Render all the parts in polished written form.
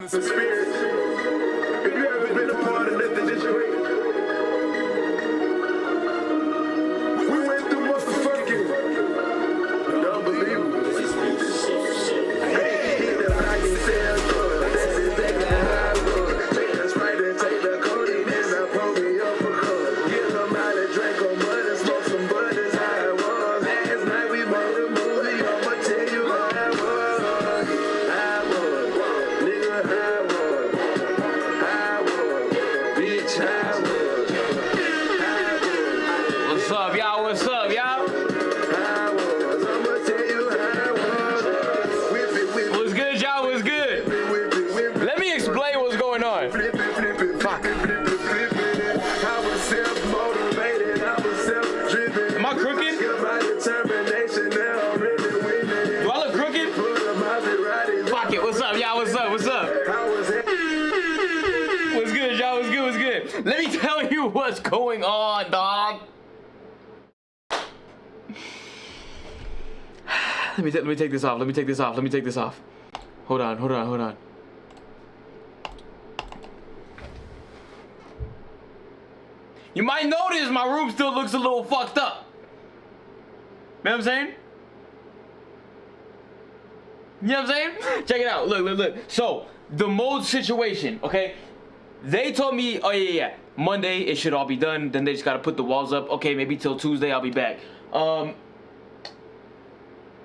Spirit. If you ever been a part of nothing this great, we went through motherfucking unbelievable. Hey, the rock and sell drugs. That's exactly how I was. Take the Sprite and take the codeine and I pull me up a cup. Get them out and drink on mud and smoke some bud. That's how it was. Last night we made a movie. I'ma tell you how I was. I was. Nigga, I was. I was. Bitch, I was. I was. What's up, y'all? What's up, y'all? I was. I'ma tell you how I was. Whip it, whip it. What's good, y'all? What's good? Whip it, whip it. Let me explain what's going on. Flip it, flip it, Fuck. flip it, flip it. I was self-motivated, I was self-driven. Am I crooked? Got my determination, now I'm really winning. Do I look crooked? Put a Maserati. Fuck it. What's up, y'all? What's up? What's up? I was What's good, y'all? What's good? What's good? Let me tell you what's going on, dog. Let me take this off. Let me take this off. Let me take this off. Hold on. Hold on. Hold on. You might notice my room still looks a little fucked up. You know what I'm saying? You know what I'm saying? Check it out. Look, look, look. So, the mold situation, okay? They told me, oh yeah, Monday it should all be done. Then they just gotta put the walls up. Okay, maybe till Tuesday I'll be back.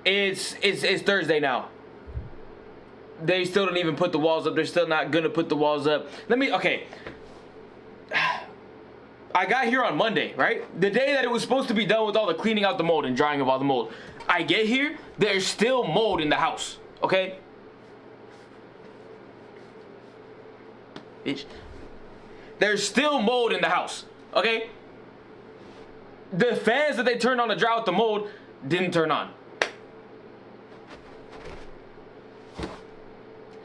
It's Thursday now. They still don't even put the walls up. They're still not gonna put the walls up. Okay. I got here on Monday, right? The day that it was supposed to be done with all the cleaning out the mold and drying of all the mold. I get here, there's still mold in the house, okay? Bitch. There's still mold in the house, okay? The fans that they turned on to dry out the mold didn't turn on.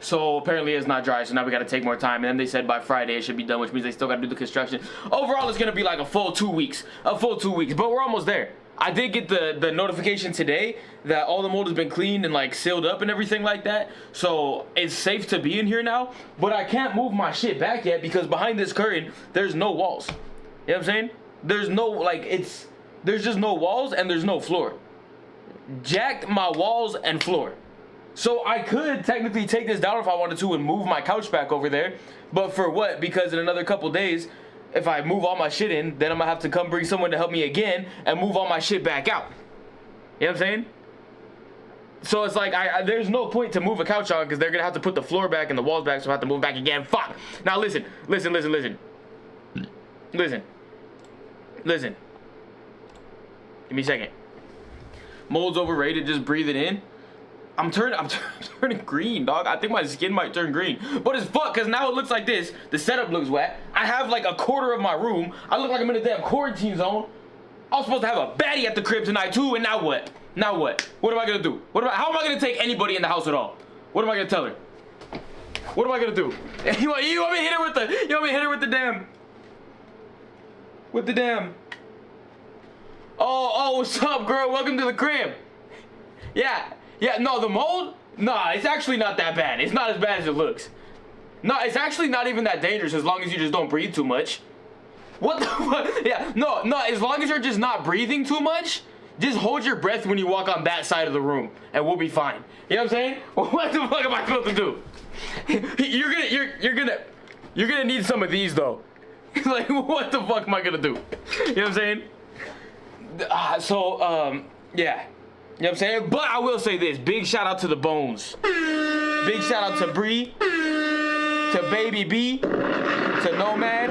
So apparently it's not dry, so now we gotta take more time. And then they said by Friday it should be done, which means they still gotta do the construction. Overall, it's gonna be like a full 2 weeks. A full 2 weeks, but we're almost there. I did get the notification today that all the mold has been cleaned and like sealed up and everything like that. So it's safe to be in here now, but I can't move my shit back yet because behind this curtain, there's no walls. You know what I'm saying? There's no, like, there's just no walls and there's no floor. Jacked my walls and floor. So I could technically take this down if I wanted to and move my couch back over there. But for what? Because in another couple days, if I move all my shit in, then I'm gonna have to come bring someone to help me again and move all my shit back out. You know what I'm saying? So it's like, there's no point to move a couch on because they're gonna have to put the floor back and the walls back, so I have to move back again. Fuck! Now listen. Listen. Give me a second. Mold's overrated, just breathe it in. I'm turning green, dog. I think my skin might turn green. But it's fuck, because now it looks like this. The setup looks whack. I have like a quarter of my room. I look like I'm in a damn quarantine zone. I was supposed to have a baddie at the crib tonight too, and now what? Now what? What am I gonna do? How am I gonna take anybody in the house at all? What am I gonna tell her? What am I gonna do? You want me to hit her with the damn? Oh, what's up, girl? Welcome to the crib. Yeah, no, the mold? Nah, it's actually not that bad. It's not as bad as it looks. No, it's actually not even that dangerous as long as you just don't breathe too much. What the fuck? Yeah, no, as long as you're just not breathing too much, just hold your breath when you walk on that side of the room, and we'll be fine. You know what I'm saying? What the fuck am I supposed to do? You're gonna need some of these though. Like, what the fuck am I gonna do? You know what I'm saying? Yeah. You know what I'm saying? But I will say this. Big shout out to the Bones. Big shout out to Bree. To Baby B. To Nomad.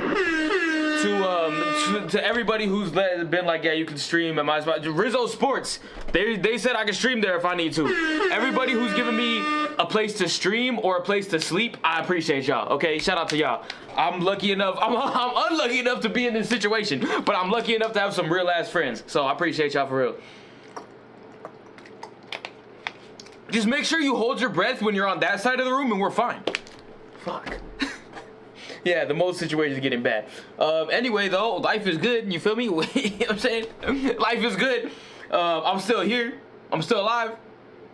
To everybody who's been like, yeah, you can stream at my spot. Rizzo Sports. They said I can stream there if I need to. Everybody who's given me a place to stream or a place to sleep, I appreciate y'all. Okay? Shout out to y'all. I'm lucky enough. I'm unlucky enough to be in this situation. But I'm lucky enough to have some real ass friends. So I appreciate y'all for real. Just make sure you hold your breath when you're on that side of the room and we're fine. Fuck. Yeah, the mold situation is getting bad. Anyway, though, life is good. You feel me? You know what I'm saying? Life is good. I'm still here. I'm still alive.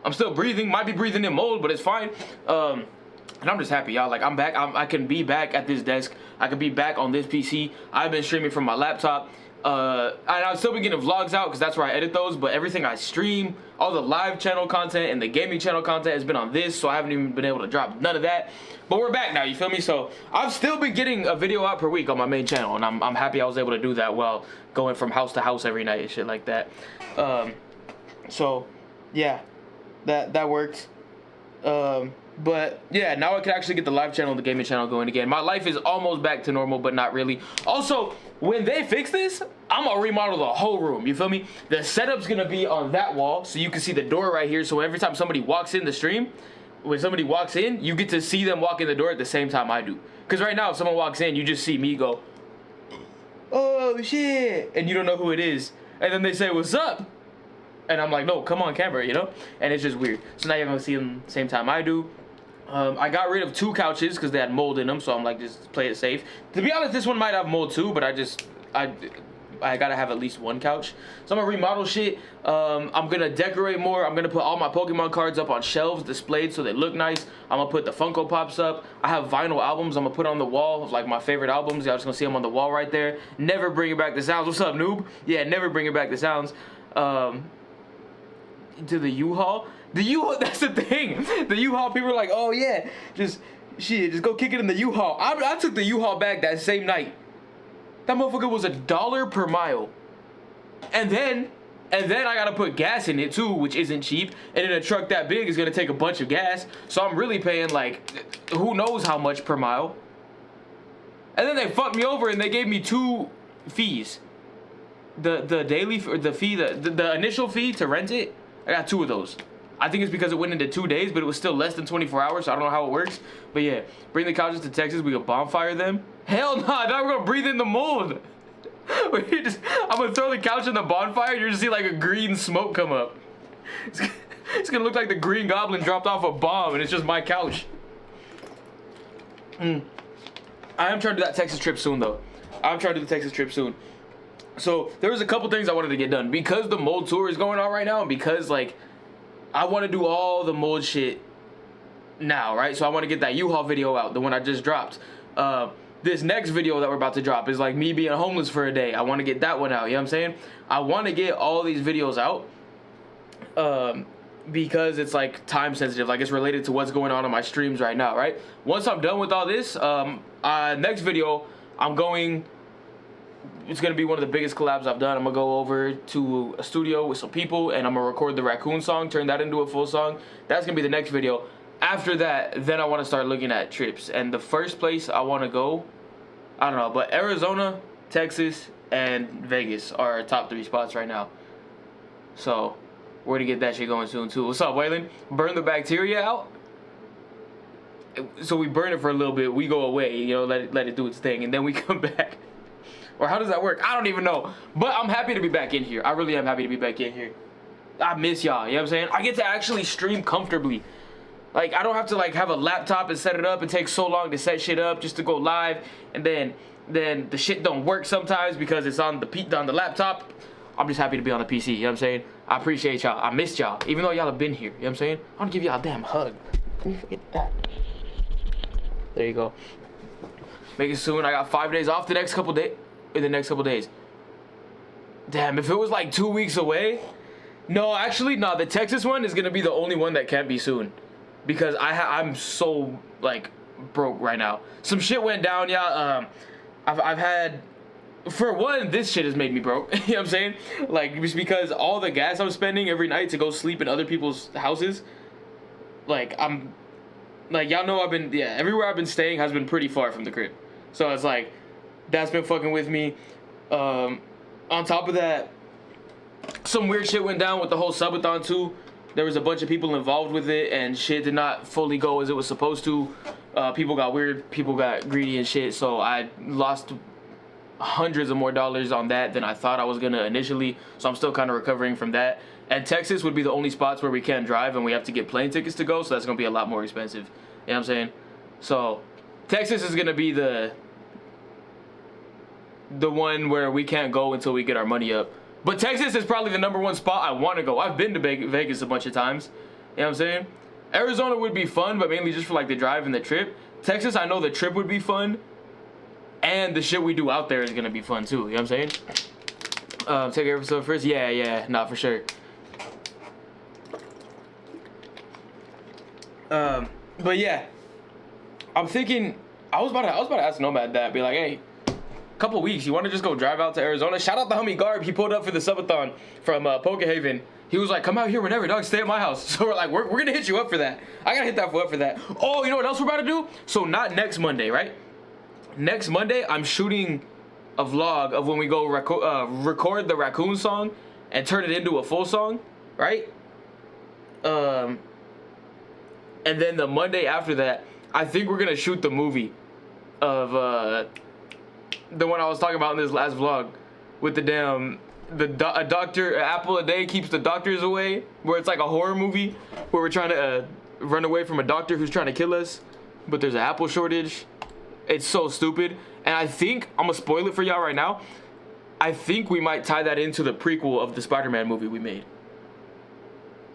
I'm still breathing. Might be breathing in mold, but it's fine. And I'm just happy, y'all. Like, I'm back. I can be back at this desk. I can be back on this PC. I've been streaming from my laptop. And I've still been getting vlogs out because that's where I edit those. But everything I stream, all the live channel content and the gaming channel content has been on this. So I haven't even been able to drop none of that. But we're back now, you feel me? So I've still been getting a video out per week on my main channel. And I'm happy I was able to do that while going from house to house every night and shit like that. So, yeah, that worked. But yeah, now I can actually get the live channel and the gaming channel going again. My life is almost back to normal, but not really. Also, when they fix this, I'm gonna remodel the whole room, you feel me? The setup's gonna be on that wall, so you can see the door right here. So every time somebody walks in the stream, when somebody walks in, you get to see them walk in the door at the same time I do. Because right now, if someone walks in, you just see me go, oh shit, and you don't know who it is. And then they say, what's up? And I'm like, no, come on camera, you know? And it's just weird. So now you're gonna see them the same time I do. I got rid of 2 couches because they had mold in them, so I'm like, just play it safe. To be honest, this one might have mold too, but I gotta have at least 1 couch. So I'm gonna remodel shit. I'm gonna decorate more. I'm gonna put all my Pokemon cards up on shelves displayed so they look nice. I'm gonna put the Funko Pops up. I have vinyl albums I'm gonna put on the wall of like my favorite albums. Y'all just gonna see them on the wall right there. Never bringing back the sounds. What's up, noob? Yeah, never bringing back the sounds. To the U-Haul. The U-Haul, that's the thing. The U-Haul, people are like, oh yeah, just go kick it in the U-Haul. I took the U-Haul back that same night. That motherfucker was $1 per mile. And then I gotta put gas in it too, which isn't cheap. And in a truck that big is gonna take a bunch of gas. So I'm really paying like, who knows how much per mile. And then they fucked me over and they gave me 2 fees. The daily, or the fee, the initial fee to rent it, I got 2 of those. I think it's because it went into 2 days, but it was still less than 24 hours, so I don't know how it works. But yeah, bring the couches to Texas, we can bonfire them. Hell nah, now we're gonna breathe in the mold. I'm gonna throw the couch in the bonfire, and you're gonna see like a green smoke come up. It's gonna look like the Green Goblin dropped off a bomb, and it's just my couch. I am trying to do that Texas trip soon, though. I'm trying to do the Texas trip soon. So there was a couple things I wanted to get done because the mold tour is going on right now, and because like I want to do all the mold shit now, right? So I want to get that U-Haul video out, the one I just dropped. This next video that we're about to drop is like me being homeless for a day. I want to get that one out, you know what I'm saying? I want to get all these videos out because it's like time sensitive, like it's related to what's going on my streams right now, right? Once I'm done with all this, next video, it's gonna be one of the biggest collabs I've done. I'm gonna go over to a studio with some people and I'm gonna record the raccoon song, turn that into a full song. That's gonna be the next video. After that, then I want to start looking at trips. And the first place I want to go, I don't know, but Arizona, Texas, and Vegas are our top 3 spots right now. So we're gonna get that shit going soon too. What's up, Waylon? Burn the bacteria out. So we burn it for a little bit, we go away, you know, let it do its thing, and then we come back. Or how does that work? I don't even know. But I'm happy to be back in here. I really am happy to be back in here. I miss y'all, you know what I'm saying? I get to actually stream comfortably. Like, I don't have to like have a laptop and set it up. It takes so long to set shit up just to go live, and then the shit don't work sometimes because it's on the laptop. I'm just happy to be on the PC, you know what I'm saying? I appreciate y'all. I missed y'all. Even though y'all have been here, you know what I'm saying? I want to give y'all a damn hug. Can you forget that? There you go. Make it soon. I got 5 days off the next couple days. In the next couple days. Damn, if it was like 2 weeks away. No, actually, no. The Texas one is gonna be the only one that can't be soon, because I'm so like broke right now. Some shit went down, yeah. I've had, for one, this shit has made me broke. You know what I'm saying? Like, just because all the gas I'm spending every night to go sleep in other people's houses. Like, I'm, like, y'all know everywhere I've been staying has been pretty far from the crib. So it's like, that's been fucking with me. On top of that, some weird shit went down with the whole subathon too. There was a bunch of people involved with it, and shit did not fully go as it was supposed to. People got weird, people got greedy and shit, so I lost hundreds of more dollars on that than I thought I was gonna initially. So I'm still kind of recovering from that. And Texas would be the only spots where we can't drive and we have to get plane tickets to go, so that's gonna be a lot more expensive. You know what I'm saying? So Texas is gonna be the one where we can't go until we get our money up. But Texas is probably the #1 spot I want to go. I've been to Vegas a bunch of times. You know what I'm saying? Arizona would be fun, but mainly just for like the drive and the trip. Texas, I know the trip would be fun, and the shit we do out there is gonna be fun too. You know what I'm saying? Take care of yourself first. Yeah, nah, for sure. But yeah, I'm thinking. I was about to ask Nomad that. Be like, hey, couple weeks, you want to just go drive out to Arizona? Shout out the homie Garb. He pulled up for the subathon from Pokehaven. He was like, come out here whenever, dog. Stay at my house. So we're like, we're gonna hit you up for that. I gotta hit that up for that. Oh, you know what else we're about to do? So not next Monday, right? Next Monday, I'm shooting a vlog of when we go record the raccoon song and turn it into a full song, right? And then the Monday after that, I think we're gonna shoot the movie of the one I was talking about in this last vlog with the damn a doctor, an apple a day keeps the doctors away, where it's like a horror movie where we're trying to run away from a doctor who's trying to kill us, but there's an apple shortage. It's so stupid, and I think I'm gonna spoil it for y'all right now. I think we might tie that into the prequel of the Spider-Man movie we made.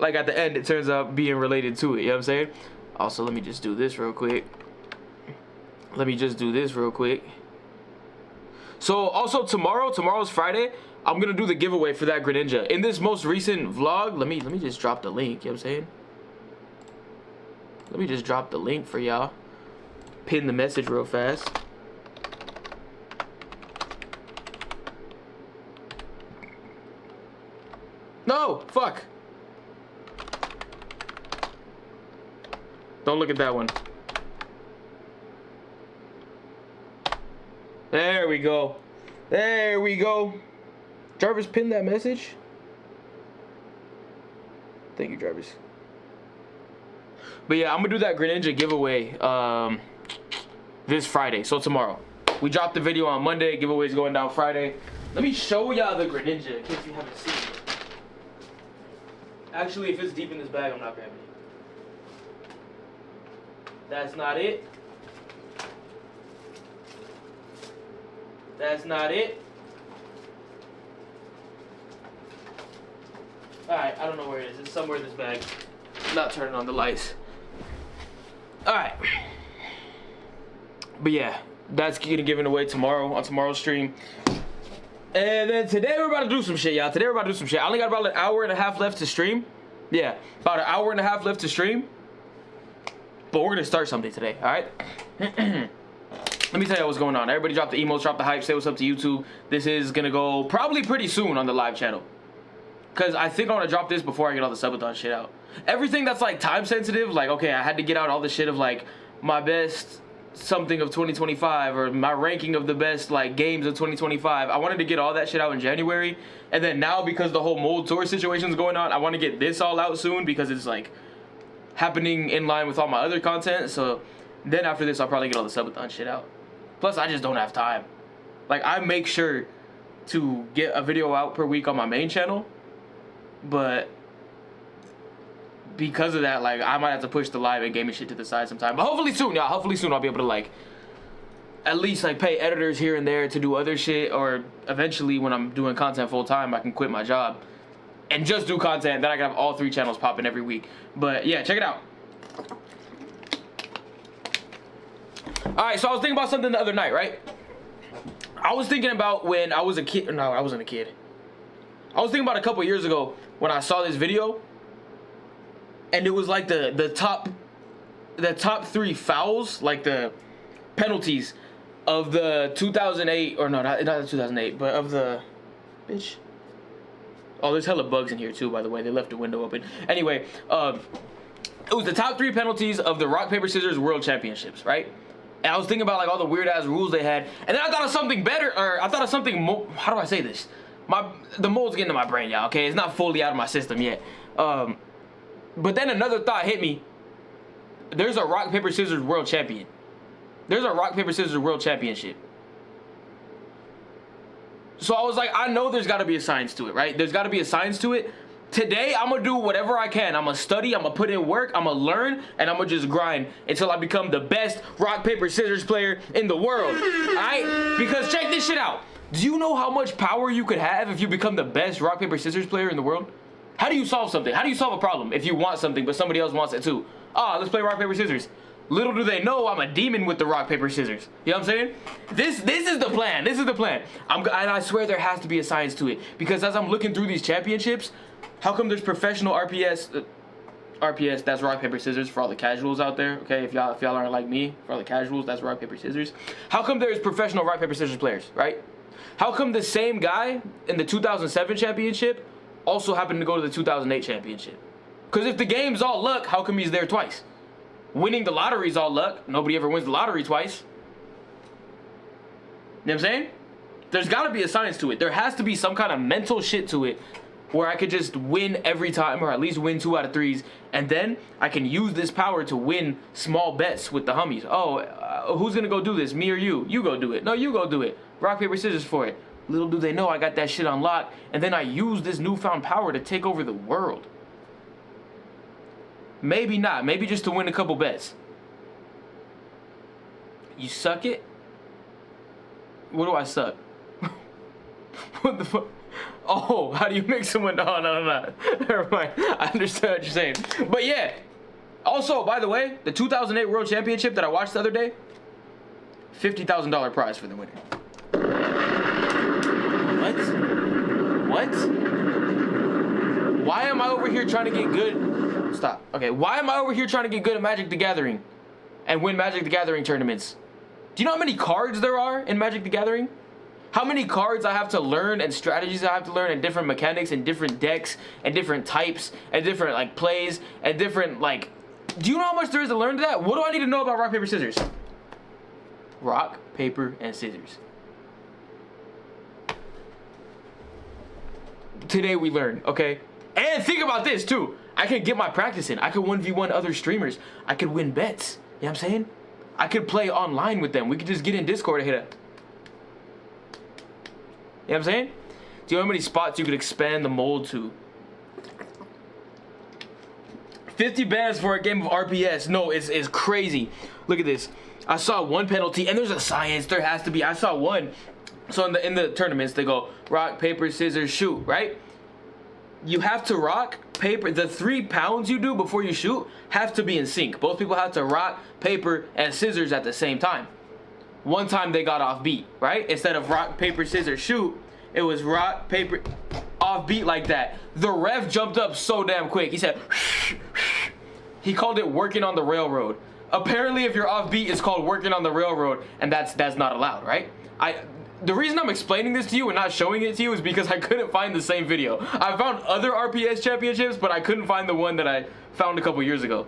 Like at the end, it turns out being related to it. You know what I'm saying? Also, let me just do this real quick. So also tomorrow's Friday, I'm gonna do the giveaway for that Greninja. In this most recent vlog, let me just drop the link, you know what I'm saying? Let me just drop the link for y'all. Pin the message real fast. No, fuck. Don't look at that one. There we go. There we go. Jarvis pinned that message. Thank you, Jarvis. But yeah, I'm gonna do that Greninja giveaway this Friday, so tomorrow. We dropped the video on Monday, giveaway's going down Friday. Let me show y'all the Greninja in case you haven't seen it. Actually, if it's deep in this bag, I'm not grabbing it. That's not it. That's not it. Alright, I don't know where it is. It's somewhere in this bag. Not turning on the lights. Alright. But yeah, that's getting given away tomorrow on tomorrow's stream. And then today we're about to do some shit, y'all. Today we're about to do some shit. I only got about an hour and a half left to stream. Yeah, about an hour and a half left to stream. But we're gonna start something today, alright? Let me tell you what's going on. Everybody drop the emotes, drop the hype, say what's up to YouTube. This is gonna go probably pretty soon on the live channel. Cause I think I wanna drop this before I get all the subathon shit out. Everything that's like time sensitive, like okay, I had to get out all the shit of like my best something of 2025 or my ranking of the best like games of 2025. I wanted to get all that shit out in January. And then now because the whole mold tour situation is going on, I wanna get this all out soon because it's like happening in line with all my other content. So then after this, I'll probably get all the subathon shit out. Plus, I just don't have time. Like, I make sure to get a video out per week on my main channel, but because of that, like, I might have to push the live and gaming shit to the side sometime. But hopefully soon, y'all. Hopefully soon I'll be able to, like, at least, like, pay editors here and there to do other shit, or eventually when I'm doing content full time, I can quit my job and just do content. Then I can have all 3 channels popping every week. But yeah, check it out. Alright, so I was thinking about something the other night, right? I was thinking about when I was a kid. No, I wasn't a kid. I was thinking about a couple years ago when I saw this video, and it was like the top 3 fouls, like the penalties of the 2008, or no, not the 2008, but of the bitch. Oh, there's hella bugs in here too, by the way. They left the window open. Anyway, it was the top 3 penalties of the Rock, Paper, Scissors World Championships, right? And I was thinking about like all the weird ass rules they had, and then I thought of something better, or I thought of something more. How do I say this? The mold's getting to my brain, y'all. Okay, it's not fully out of my system yet. But then another thought hit me. There's a Rock, Paper, Scissors World Champion. There's a Rock, Paper, Scissors World Championship. So I was like, I know there's got to be a science to it, right? There's got to be a science to it. Today, I'm going to do whatever I can. I'm going to study, I'm going to put in work, I'm going to learn, and I'm going to just grind until I become the best rock, paper, scissors player in the world. Alright? Because check this shit out. Do you know how much power you could have if you become the best rock, paper, scissors player in the world? How do you solve something? How do you solve a problem if you want something but somebody else wants it too? Ah, let's play rock, paper, scissors. Little do they know I'm a demon with the rock, paper, scissors. You know what I'm saying? This is the plan. This is the plan. And I swear there has to be a science to it. Because as I'm looking through these championships, how come there's professional RPS? RPS, that's rock, paper, scissors for all the casuals out there. Okay, if y'all aren't like me, for all the casuals, that's rock, paper, scissors. How come there's professional rock, paper, scissors players, right? How come the same guy in the 2007 championship also happened to go to the 2008 championship? Because if the game's all luck, how come he's there twice? Winning the lottery's all luck. Nobody ever wins the lottery twice. You know what I'm saying? There's got to be a science to it. There has to be some kind of mental shit to it where I could just win every time, or at least win 2 out of 3s, and then I can use this power to win small bets with the homies. Oh, who's gonna go do this? Me or you? You go do it. No, you go do it. Rock, paper, scissors for it. Little do they know I got that shit unlocked, and then I use this newfound power to take over the world. Maybe not. Maybe just to win a couple bets. You suck it? What do I suck? What the fuck? Oh, how do you mix someone? No. Never mind. I understand what you're saying. But yeah. Also, by the way, the 2008 World Championship that I watched the other day, $50,000 prize for the winner. What? Why am I over here trying to get good? Stop. Okay, why am I over here trying to get good at Magic the Gathering and win Magic the Gathering tournaments? Do you know how many cards there are in Magic the Gathering? How many cards I have to learn and strategies I have to learn and different mechanics and different decks and different types and different like plays and different like... Do you know how much there is to learn to that? What do I need to know about rock, paper, scissors? Rock, paper, and scissors. Today we learn, okay? And think about this too. I could get my practice in. I could 1v1 other streamers. I could win bets. You know what I'm saying? I could play online with them. We could just get in Discord and hit up. You know what I'm saying? Do you know how many spots you could expand the mold to? 50 bans for a game of RPS. No, it's crazy. Look at this. I saw one penalty, and there's a science. There has to be. I saw one. So in the tournaments, they go rock, paper, scissors, shoot, right? You have to rock, paper. The 3 pounds you do before you shoot have to be in sync. Both people have to rock, paper, and scissors at the same time. One time they got off beat, right? Instead of rock, paper, scissors, shoot, it was rock, paper, off beat like that. The ref jumped up so damn quick. He said, he called it working on the railroad. Apparently, if you're off beat, it's called working on the railroad, and that's not allowed, right? The reason I'm explaining this to you and not showing it to you is because I couldn't find the same video. I found other RPS championships, but I couldn't find the one that I found a couple years ago.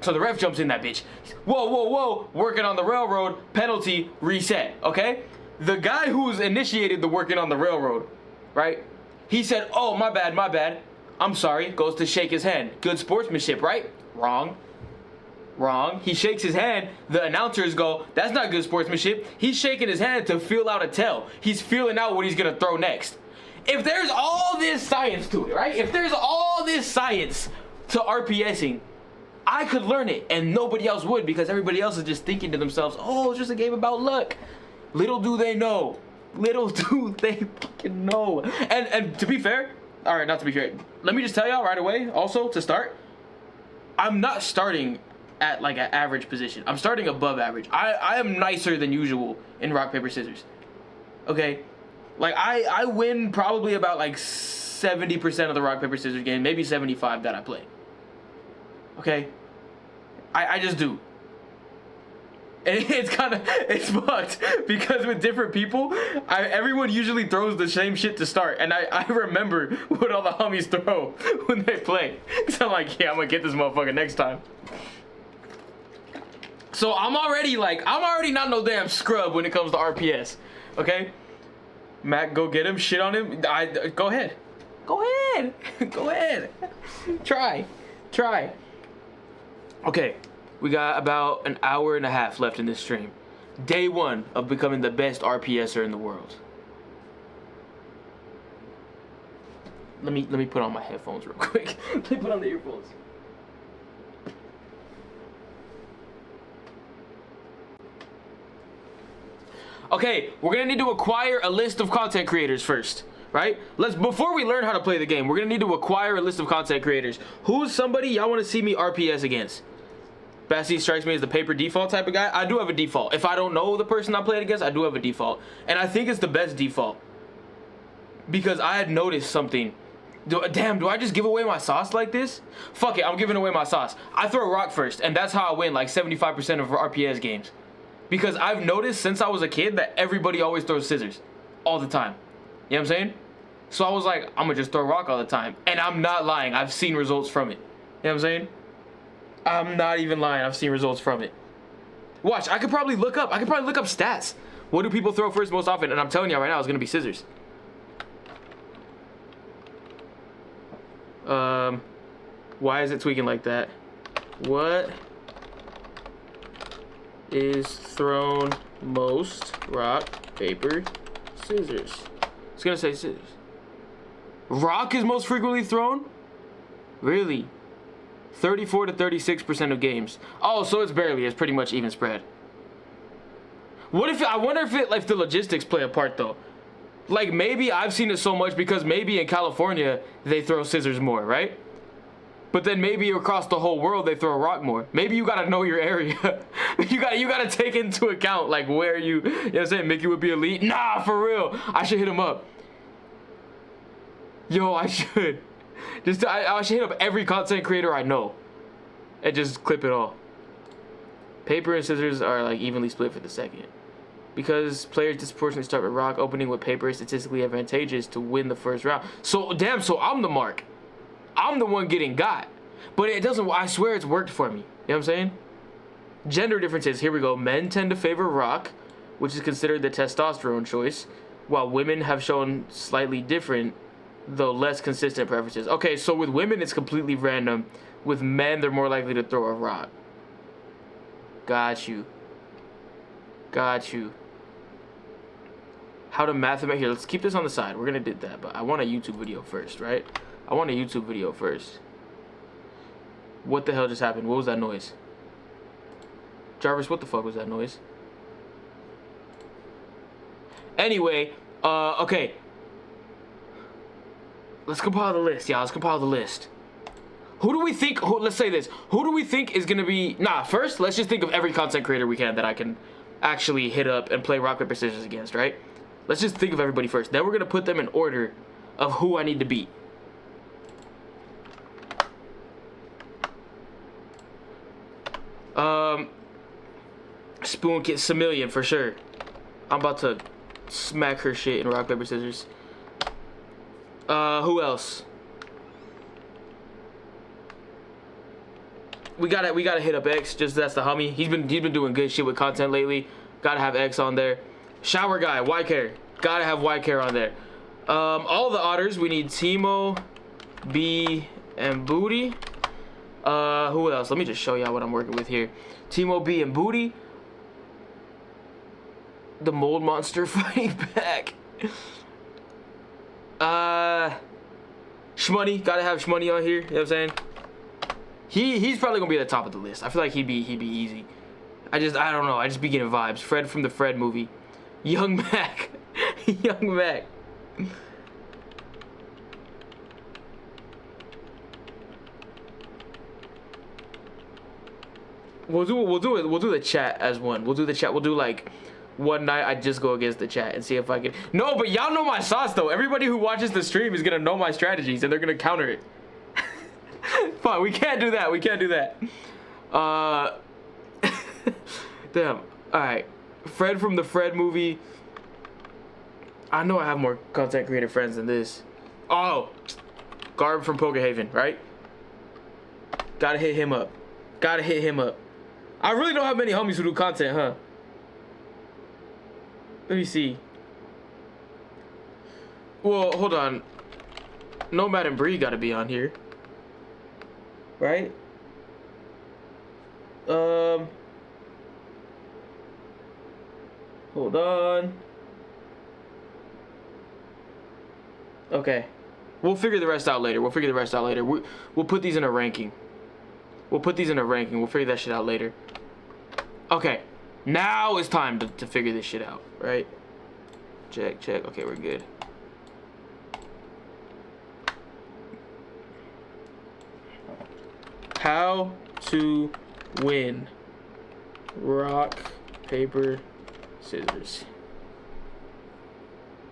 So the ref jumps in that bitch. Whoa, working on the railroad, penalty, reset, okay? The guy who's initiated the working on the railroad, right? He said, oh, my bad. I'm sorry, goes to shake his hand. Good sportsmanship, right? Wrong. He shakes his hand. The announcers go, that's not good sportsmanship. He's shaking his hand to feel out a tell. He's feeling out what he's gonna throw next. If there's all this science to it, right? If there's all this science to RPSing, I could learn it and nobody else would, because everybody else is just thinking to themselves, oh, it's just a game about luck. Little do they know. Little do they fucking know. And to be fair, all right, not to be fair, let me just tell y'all right away, also, to start, I'm not starting at like an average position. I'm starting above average. I am nicer than usual in rock, paper, scissors. Okay? Like, I win probably about like 70% of the rock, paper, scissors game, maybe 75 that I play. Okay? I just do. And it's fucked, because with different people, everyone usually throws the same shit to start, and I remember what all the homies throw when they play. So I'm like, yeah, I'm gonna get this motherfucker next time. So I'm already not no damn scrub when it comes to RPS, okay? Mac, go get him, shit on him. Go ahead. Try. Okay, we got about an hour and a half left in this stream. Day 1 of becoming the best RPSer in the world. Let me put on my headphones real quick. Let me put on the earphones. Okay, we're gonna need to acquire a list of content creators first, right? Before we learn how to play the game, we're gonna need to acquire a list of content creators. Who's somebody y'all wanna see me RPS against? Bassie strikes me as the paper default type of guy. I do have a default. If I don't know the person I played against, I do have a default. And I think it's the best default. Because I had noticed something. Damn, do I just give away my sauce like this? Fuck it, I'm giving away my sauce. I throw rock first, and that's how I win like 75% of RPS games. Because I've noticed since I was a kid that everybody always throws scissors. All the time. You know what I'm saying? So I was like, I'm gonna just throw rock all the time. And I'm not lying. I've seen results from it. You know what I'm saying? I'm not even lying. I've seen results from it. Watch, I could probably look up stats. What do people throw first most often? And I'm telling you right now, it's gonna be scissors. Why is it tweaking like that? What is thrown most? Rock, paper, scissors. It's gonna say scissors. Rock is most frequently thrown? Really? 34 to 36% of games. Oh, so it's barely. It's pretty much even spread. What if I wonder if the logistics play a part though? Like maybe I've seen it so much because maybe in California they throw scissors more, right? But then maybe across the whole world they throw rock more. Maybe you gotta know your area. you gotta take into account like where you know what I'm saying? Mickey would be elite. Nah, for real. I should hit him up. Yo, I should. I should hit up every content creator I know. And just clip it all. Paper and scissors are like evenly split for the second. Because players disproportionately start with rock, opening with paper is statistically advantageous to win the first round. So, damn, so I'm the mark. I'm the one getting got. But it doesn't, I swear it's worked for me. You know what I'm saying? Gender differences, here we go. Men tend to favor rock, which is considered the testosterone choice, while women have shown slightly different, though less consistent preferences. Okay, so with women, it's completely random. With men, they're more likely to throw a rock. Got you. Got you. How to mathematics. Here, let's keep this on the side. We're going to do that, but I want a YouTube video first, right? I want a YouTube video first. What the hell just happened? What was that noise? Jarvis, what the fuck was that noise? Anyway, okay. Let's compile the list, y'all. Let's compile the list. Who do we think, let's say this. Who do we think is going to be, first, let's just think of every content creator we can that I can actually hit up and play rock, paper, scissors against, right? Let's just think of everybody first. Then we're going to put them in order of who I need to beat. Spoon Kid, Samillion for sure. I'm about to smack her shit in rock, paper, scissors. Who else? We gotta hit up X. Just that's the homie. He's been doing good shit with content lately. Gotta have X on there. Shower guy, white hair. Gotta have white hair on there. All the otters. We need Timo, B, and Booty. Who else? Let me just show y'all what I'm working with here. Timo, B, and Booty. The mold monster fighting back. Shmoney. Gotta have Shmoney on here. You know what I'm saying? He's probably gonna be at the top of the list. I feel like he'd be easy. I don't know. I just be getting vibes. Fred from the Fred movie. Young Mac. Young Mac. We'll do the chat as one. We'll do the chat. We'll do like one night I just go against the chat and see if I can. No, but y'all know my sauce though. Everybody who watches the stream is gonna know my strategies and they're gonna counter it. Fine, we can't do that. We can't do that. Damn. Alright. Fred from the Fred movie. I know I have more content creator friends than this. Oh. Garb from Pokehaven, right? Gotta hit him up. Gotta hit him up. I really don't have many homies who do content, huh? Let me see. Well, hold on. Nomad and Bree gotta be on here. Right? Hold on. Okay. We'll figure the rest out later. We'll put these in a ranking. We'll figure that shit out later. Okay. Now it's time to figure this shit out, right? Check. Okay, we're good. How to win. Rock, paper, scissors.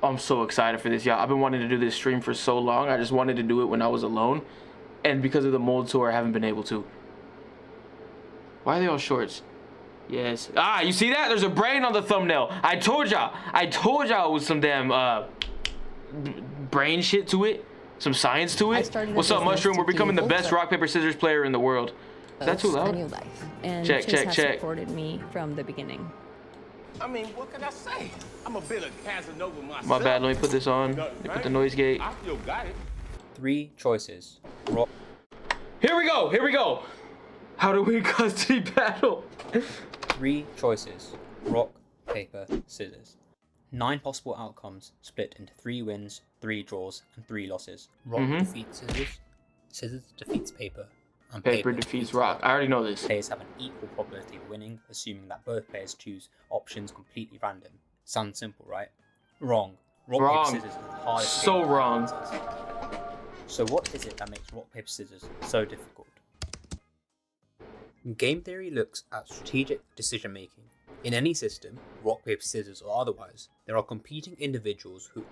I'm so excited for this, y'all. I've been wanting to do this stream for so long. I just wanted to do it when I was alone. And because of the mold tour, I haven't been able to. Why are they all shorts? Yes. Ah, you see that? There's a brain on the thumbnail. I told y'all it was some damn brain shit to it. Some science to it. What's up, Mushroom? We're becoming the best rock, paper, scissors player in the world. Is that too loud? A new life. And Check, Chase check, has check. supported me from the beginning. I mean, what can I say? I'm a bit of Casanova myself. My bad. Let me put this on. Let me put the noise gate. I still got it. 3 choices. Rock. Here we go. Here we go. How to win custody battle. 3 choices. Rock, paper, scissors. 9 possible outcomes split into 3 wins, 3 draws, and 3 losses. Rock defeats scissors. Scissors defeats paper. And Paper defeats rock. I already know this. Players have an equal probability of winning, assuming that both players choose options completely random. Sounds simple, right? Wrong. Rock, Wrong. paper, scissors is the hardest So game of wrong. answers. So what is it that makes rock, paper, scissors so difficult? Game theory looks at strategic decision making. In any system, rock, paper, scissors or otherwise, there are competing individuals who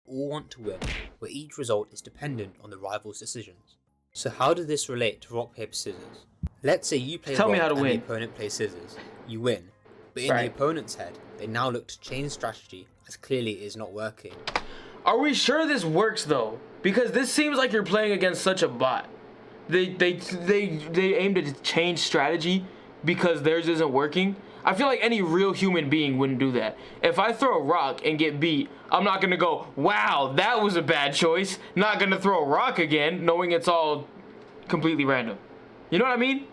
all want to win, where each result is dependent on the rival's decisions. So how does this relate to rock, paper, scissors? Let's say you play Tell rock me how to and win. the opponent plays scissors. You win. But in Right. the opponent's head, they now look to change strategy as clearly it is not working. Are we sure this works though? Because this seems like you're playing against such a bot. They aim to change strategy because theirs isn't working. I feel like any real human being wouldn't do that. If I throw a rock and get beat, I'm not gonna go, wow, that was a bad choice. Not gonna throw a rock again, knowing it's all completely random. You know what I mean?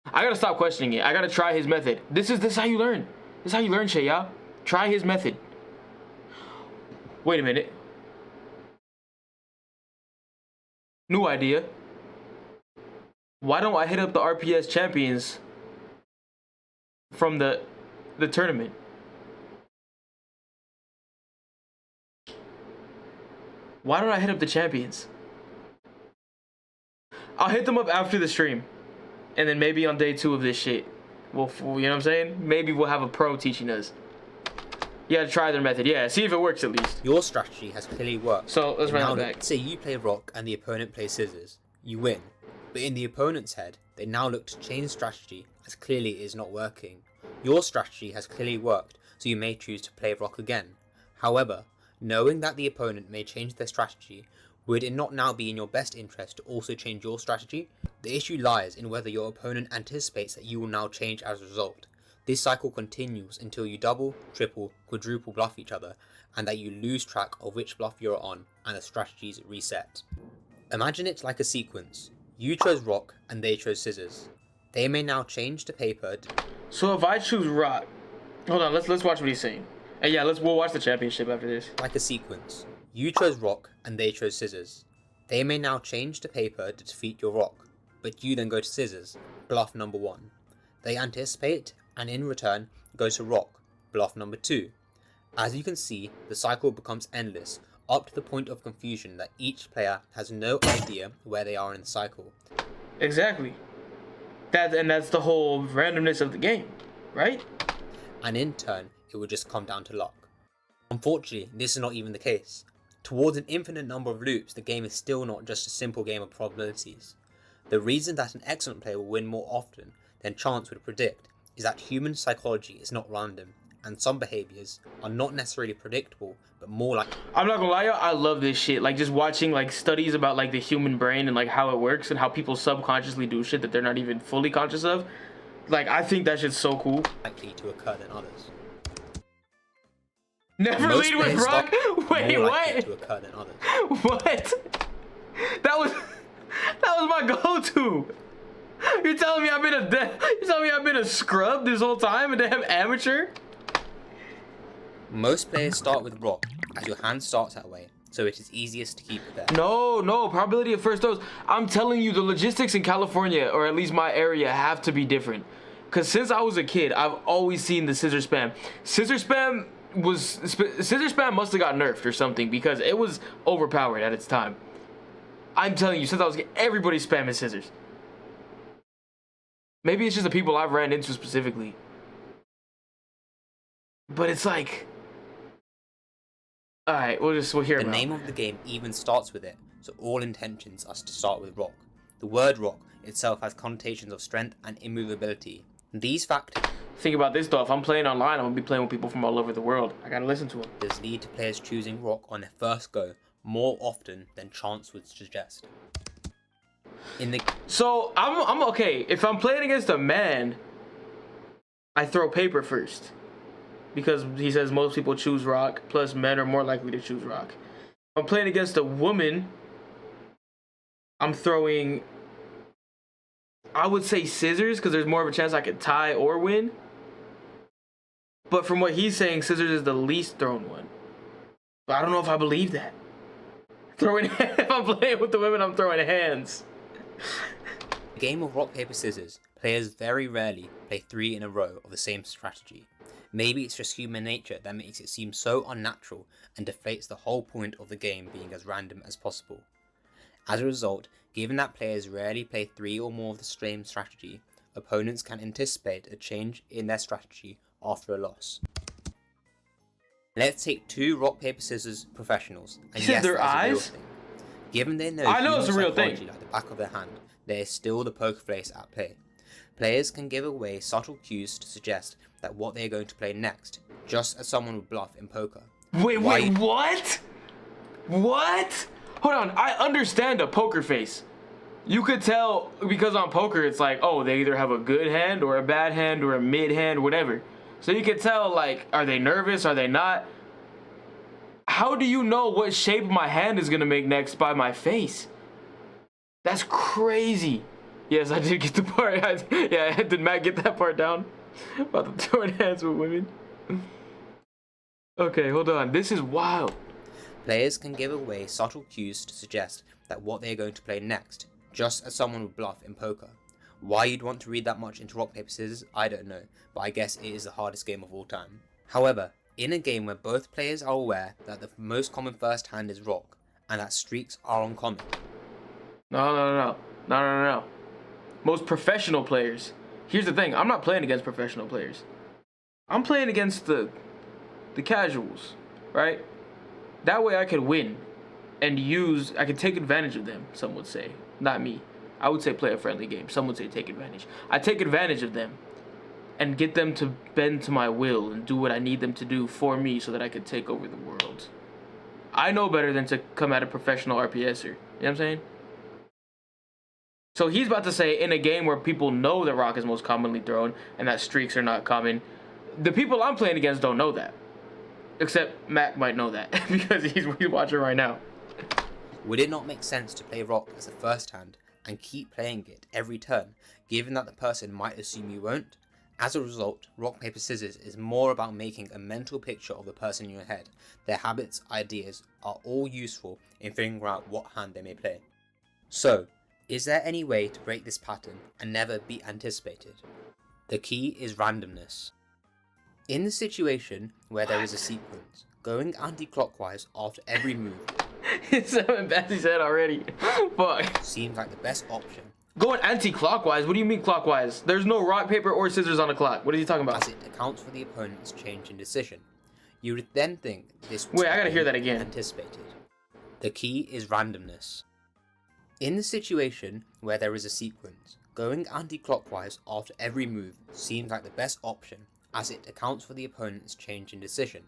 I gotta stop questioning it. I gotta try his method. This is how you learn. This is how you learn shit, y'all. Try his method. Wait a minute. New idea. Why don't I hit up the RPS champions from the tournament? Why don't I hit up the champions? I'll hit them up after the stream. And then maybe on day 2 of this shit, you know what I'm saying? Maybe we'll have a pro teaching us. You gotta try their method. Yeah, see if it works at least. Your strategy has clearly worked. So let's run Now it back. let's say you play rock and the opponent plays scissors. You win. But in the opponent's head, they now look to change strategy as clearly it is not working. Your strategy has clearly worked, so you may choose to play rock again. However, knowing that the opponent may change their strategy, would it not now be in your best interest to also change your strategy? The issue lies in whether your opponent anticipates that you will now change as a result. This cycle continues until you double, triple, quadruple bluff each other, and that you lose track of which bluff you're on and the strategies reset. Imagine it like a sequence. You chose rock and they chose scissors. They may now change to paper. So if I choose rock, hold on, let's watch what he's saying. And yeah, we'll watch the championship after this. Like a sequence. You chose rock and they chose scissors. They may now change to paper to defeat your rock, but you then go to scissors, bluff number 1. They anticipate and in return go to rock, bluff number 2. As you can see, the cycle becomes endless, up to the point of confusion that each player has no idea where they are in the cycle. Exactly. That's the whole randomness of the game, right? And in turn, it would just come down to luck. Unfortunately, this is not even the case. Towards an infinite number of loops, the game is still not just a simple game of probabilities. The reason that an excellent player will win more often than chance would predict is that human psychology is not random, and some behaviors are not necessarily predictable, but more like... I'm not gonna lie, y'all, I love this shit. Like just watching like studies about like the human brain and like how it works and how people subconsciously do shit that they're not even fully conscious of. Like I think that shit's so cool. likely to occur than others. Never Most lead with players rock. start Wait, more likely what? to occur than others. What? That was my go-to. You're telling me I've been a scrub this whole time and damn amateur? Most players start with rock, as your hand starts that way, so it is easiest to keep it there. No, probability of first throws. I'm telling you, the logistics in California, or at least my area, have to be different. Cause since I was a kid, I've always seen the scissor spam. Scissor spam must have got nerfed or something because it was overpowered at its time. I'm telling you, since I was a kid, everybody spamming scissors. Maybe it's just the people I've ran into specifically. But it's like, all right, we'll hear The about name of the game even starts with it, so all intentions are to start with rock. The word rock itself has connotations of strength and immovability. These factors Think about this though. If I'm playing online, I'm gonna be playing with people from all over the world. I gotta listen to them. lead to players choosing rock on their first go more often than chance would suggest. So I'm okay. If I'm playing against a man, I throw paper first, because he says most people choose rock. Plus, men are more likely to choose rock. If I'm playing against a woman, I'm throwing, I would say scissors, because there's more of a chance I could tie or win. But from what he's saying, scissors is the least thrown one. But I don't know if I believe that. If I'm playing with the women, I'm throwing hands. The game of rock, paper, scissors, players very rarely play 3 in a row of the same strategy. Maybe it's just human nature that makes it seem so unnatural and deflates the whole point of the game being as random as possible. As a result, given that players rarely play 3 or more of the same strategy, opponents can anticipate a change in their strategy after a loss. Let's take 2 rock, paper, scissors professionals, and You said yes, their that's a real eyes? thing. Given they know, I know it's a human real thing. psychology like the back of their hand, there is still the poker face at play. Players can give away subtle cues to suggest that what they are going to play next, just as someone would bluff in poker. Wait, Why- what? What? Hold on, I understand a poker face. You could tell, because on poker it's like, oh, they either have a good hand or a bad hand or a mid hand, whatever. So you could tell, like, are they nervous, are they not? How do you know what shape my hand is gonna make next by my face? That's crazy. Yes, I did get the part. Yeah, did Matt get that part down? About the throwing hands with women. Okay, hold on. This is wild. Players can give away subtle cues to suggest that what they are going to play next, just as someone would bluff in poker. Why you'd want to read that much into rock, paper, scissors, I don't know, but I guess it is the hardest game of all time. However, in a game where both players are aware that the most common first hand is rock, and that streaks are uncommon. No. Most professional players. Here's the thing. I'm not playing against professional players. I'm playing against the casuals, right? That way I could win and I could take advantage of them, some would say. Not me. I would say play a friendly game. Some would say take advantage. I take advantage of them and get them to bend to my will and do what I need them to do for me so that I could take over the world. I know better than to come at a professional RPSer. You know what I'm saying? So he's about to say, in a game where people know that rock is most commonly thrown and that streaks are not common, the people I'm playing against don't know that. Except Mac might know that because he's watching right now. Would it not make sense to play rock as a first hand and keep playing it every turn, given that the person might assume you won't? As a result, rock, paper, scissors is more about making a mental picture of the person in your head. Their habits, ideas are all useful in figuring out what hand they may play. So, is there any way to break this pattern and never be anticipated? The key is randomness. In the situation where there is a sequence, going anti-clockwise after every move It's something bad he said already. Fuck. seems like the best option, Going anti-clockwise? What do you mean clockwise? There's no rock, paper, or scissors on the clock. What are you talking about? as it accounts for the opponent's change in decision. You would then think this Wait, I gotta hear that again. anticipated. The key is randomness. In the situation where there is a sequence, going anti-clockwise after every move seems like the best option as it accounts for the opponent's change in decision.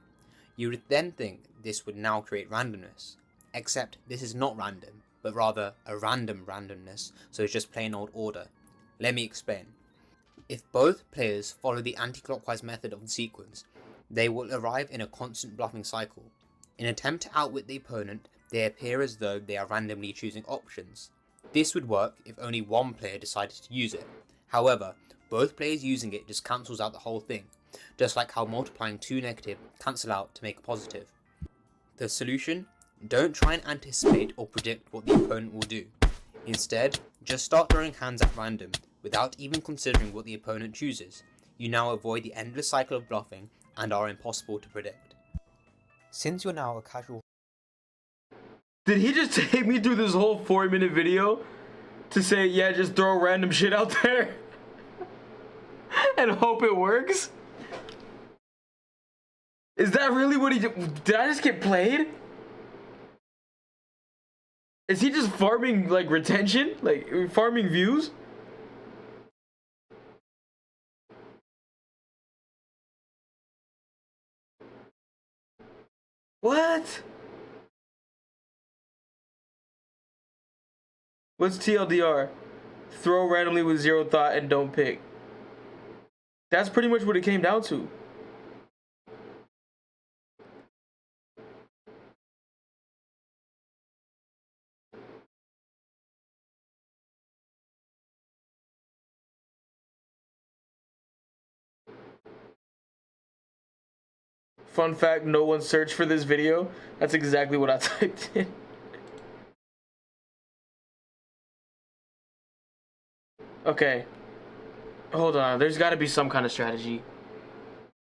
You would then think this would now create randomness, except this is not random, but rather a random randomness, so it's just plain old order. Let me explain. If both players follow the anti-clockwise method of the sequence, they will arrive in a constant bluffing cycle. In an attempt to outwit the opponent, they appear as though they are randomly choosing options. This would work if only one player decided to use it. However, both players using it just cancels out the whole thing, just like how multiplying 2 negative cancel out to make a positive. The solution? Don't try and anticipate or predict what the opponent will do. Instead, just start throwing hands at random, without even considering what the opponent chooses. You now avoid the endless cycle of bluffing and are impossible to predict. Since you're now a casual... Did he just take me through this whole 4-minute video to say, yeah, just throw random shit out there? and hope it works? Is that really what he did? Did I just get played? Is he just farming like retention? Like farming views? What? What's TLDR? Throw randomly with zero thought and don't pick. That's pretty much what it came down to. Fun fact, no one searched for this video. That's exactly what I typed in. Okay. Hold on. There's got to be some kind of strategy.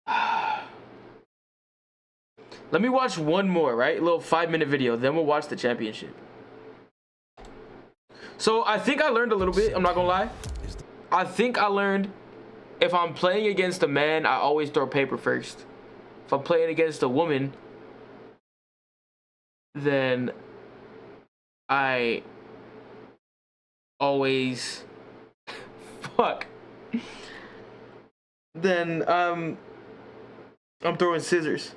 Let me watch one more, right? A little 5-minute video. Then we'll watch the championship. So I think I learned a little bit. I'm not going to lie. I think I learned if I'm playing against a man, I always throw paper first. If I'm playing against a woman, then I always fuck. Then I'm throwing scissors.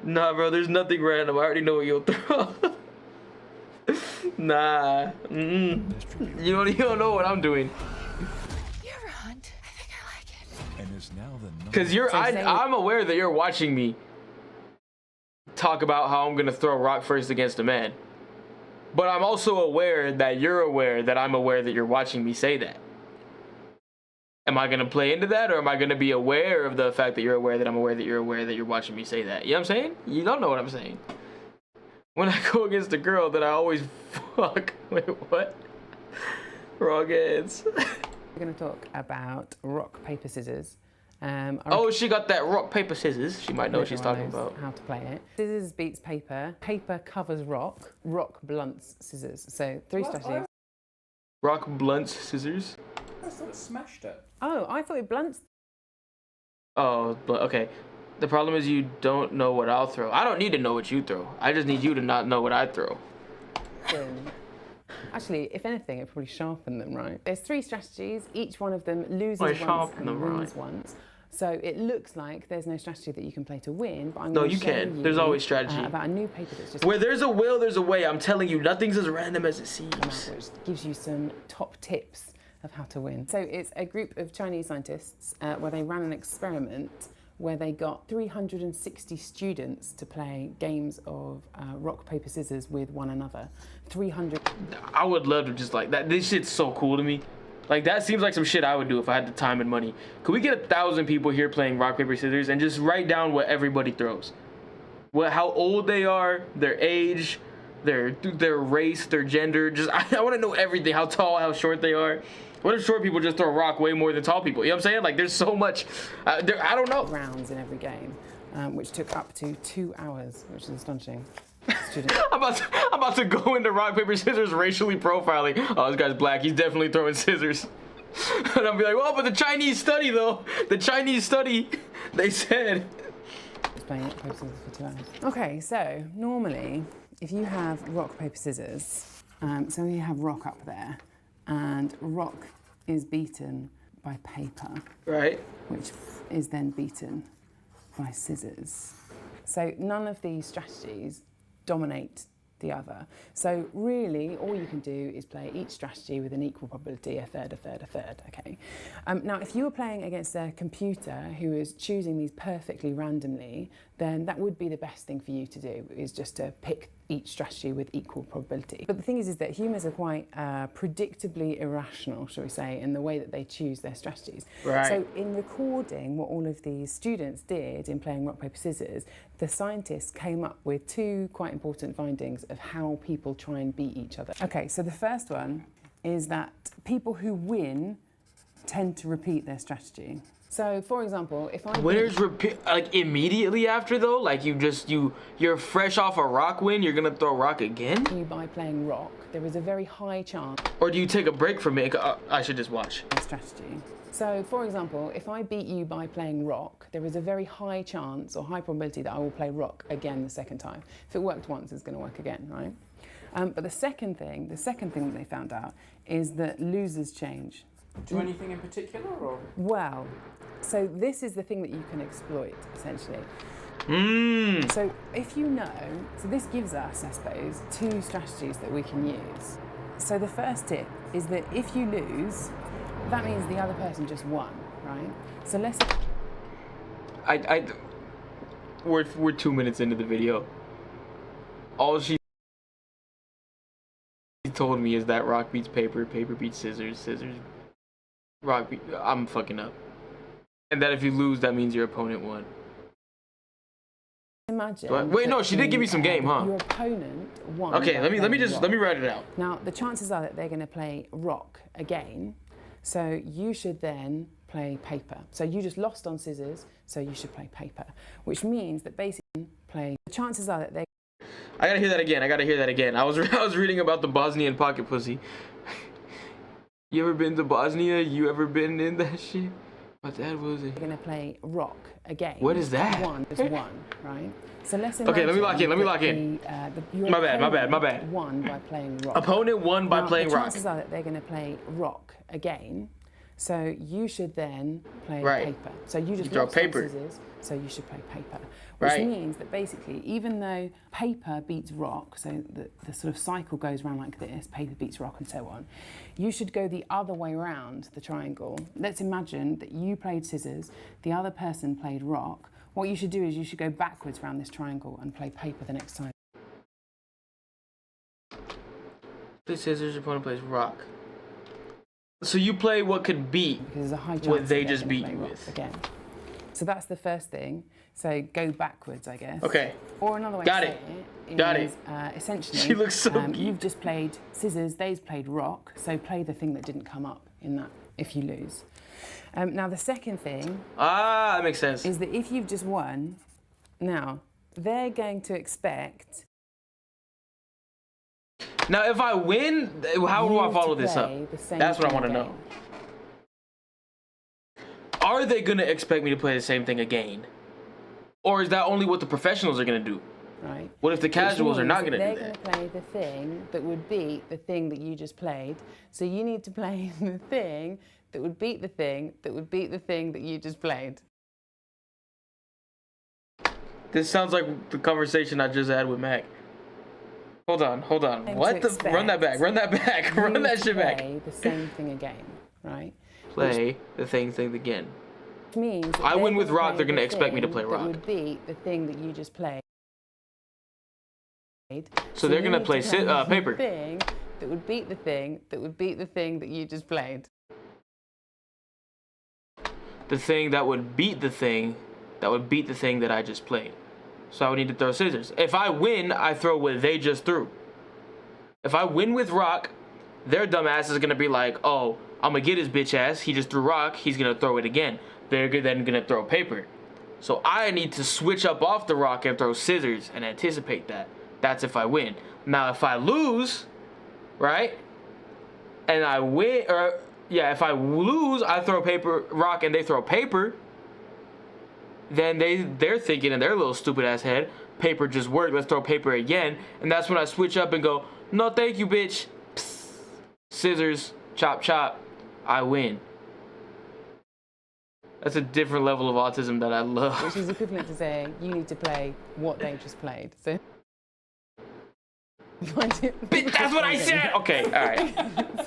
Nah, bro, there's nothing random. I already know what you'll throw. Nah. You don't know what I'm doing. Because I'm aware that you're watching me talk about how I'm gonna throw rock first against a man, but I'm also aware that you're aware that I'm aware that you're watching me say that. Am I gonna play into that, or am I gonna be aware of the fact that you're aware that I'm aware that you're aware that you're watching me say that? You know what I'm saying? You don't know what I'm saying. When I go against a girl, that I always fuck. Wait, what? Wrong hands. We're gonna talk about rock, paper, scissors. Oh, she got that rock, paper, scissors. She might know what she's talking about. How to play it. Scissors beats paper. Paper covers rock. Rock blunts scissors. So 3 strategies. Rock blunts scissors. I thought it smashed it. Oh, I thought it blunts. Oh, okay. The problem is you don't know what I'll throw. I don't need to know what you throw. I just need you to not know what I throw. Actually, if anything, it probably sharpened them, right? There's 3 strategies. Each one of them loses once and wins once. So it looks like there's no strategy that you can play to win, but I'm going to show you There's always strategy. About a new paper that's just... Where there's a will, there's a way. I'm telling you, nothing's as random as it seems. Which gives you some top tips of how to win. So it's a group of Chinese scientists where they ran an experiment where they got 360 students to play games of rock, paper, scissors with one another. 300. I would love to just like that. This shit's so cool to me. Like, that seems like some shit I would do if I had the time and money. Could we get 1,000 people here playing rock, paper, scissors and just write down what everybody throws? How old they are, their age, their race, their gender. Just I want to know everything. How tall, how short they are. What if short people just throw rock way more than tall people? You know what I'm saying? Like, there's so much. I don't know. Rounds in every game, which took up to 2 hours, which is astonishing. I'm about to go into rock, paper, scissors racially profiling. Oh, this guy's black. He's definitely throwing scissors. And I'll be like, well, but the Chinese study, though. The Chinese study, they said. Playing rock, paper, scissors for 2 hours. Okay, so normally, if you have rock, paper, scissors, so you have rock up there, and rock is beaten by paper. Right. Which is then beaten by scissors. So none of these strategies dominate the other. So really, all you can do is play each strategy with an equal probability, a third, okay? Now, if you were playing against a computer who is choosing these perfectly randomly, then that would be the best thing for you to do, is just to pick each strategy with equal probability. But the thing is that humans are quite predictably irrational, shall we say, in the way that they choose their strategies. Right. So in recording what all of these students did in playing rock, paper, scissors, the scientists came up with 2 quite important findings of how people try and beat each other. Okay, so the first one is that people who win tend to repeat their strategy. So, for example, if I Winners repeat like immediately after though, like you're fresh off a rock win, you're gonna throw rock again, beat you by playing rock, there is a very high chance or do you take a break from it? I should just watch. strategy. So, for example, if I beat you by playing rock, there is a very high chance or high probability that I will play rock again the second time. If it worked once, it's going to work again, right? But the second thing that they found out is that losers change. Do anything in particular, or? Well, so this is the thing that you can exploit, essentially. So if you know, so this gives us, I suppose, two strategies that we can use. So the first tip is that if you lose, that means the other person just won, right? So let's... We're 2 minutes into the video. All she told me is that rock beats paper, paper beats scissors, scissors. Rock beat... I'm fucking up. And that if you lose, that means your opponent won. Imagine. Wait, no, she did give me some game, huh? Your opponent won. Okay, by let me playing rock. write it out. Now, the chances are that they're going to play rock again, so you should then play paper. So you just lost on scissors, so you should play paper, which means that basically the chances are that they... I gotta hear that again. I was reading about the Bosnian pocket pussy. You ever been to Bosnia? You ever been in that shit? My dad was it. They're going to play rock again. What is that? One is one, right? So let's Okay, let me lock in. your My bad. opponent won by playing rock. Opponent won by playing the rock. chances are that they're going to play rock again, so you should then play Right. paper. So you just draw lost on paper. scissors, so you should play paper. Which Right. means that basically, even though paper beats rock, so the sort of cycle goes around like this, paper beats rock and so on, you should go the other way around the triangle. Let's imagine that you played scissors, the other person played rock. What you should do is you should go backwards around this triangle and play paper the next time. Play scissors, opponent plays rock. So you play what could beat Because there's a high chance what that they they're just gonna beat play you rock with. again. So that's the first thing. So go backwards, I guess. Okay. Or another way Got to it. say it Got is, essentially, She looks so cute. you've just played scissors, they've played rock, so play the thing that didn't come up in that if you lose. Now the second thing Ah, that makes sense. is that if you've just won, now they're going to expect Now, if I win, how do you I follow to this up? play the same That's what I thing want to know. again. Are they gonna expect me to play the same thing again? Or is that only what the professionals are gonna do? Right. What if the casuals are not gonna do They're that? going to play the thing that would beat the thing that you just played. So you need to play the thing that would beat the thing that would beat the thing that you just played. This sounds like the conversation I just had with Mac. Hold on. And What to the? Run that back. Run that shit back. Play the same thing again, right? Play the thing again. Which means that I they're win with gonna rock, play they're gonna the expect me to thing play rock. That would beat the thing that you just played. So they're you gonna need play to paper. The thing that would beat the thing that would beat the thing that you just played. The thing that would beat the thing that would beat the thing that I just played. So I would need to throw scissors. If I win, I throw what they just threw. If I win with rock, their dumb ass is gonna be like, oh, I'm gonna get his bitch ass. He just threw rock. He's gonna throw it again. They're then gonna throw paper. So I need to switch up off the rock and throw scissors and anticipate that. That's if I win. Now, if I lose, right, and I win, or yeah, if I lose, I throw paper, rock, and they throw paper. Then they're thinking in their little stupid ass head, paper just worked. Let's throw paper again, and that's when I switch up and go, no, thank you, bitch. Psst. Scissors, chop, chop. I win. That's a different level of autism that I love. Which is equivalent to saying you need to play what they just played. So. Bitch, that's what I said. Okay, all right.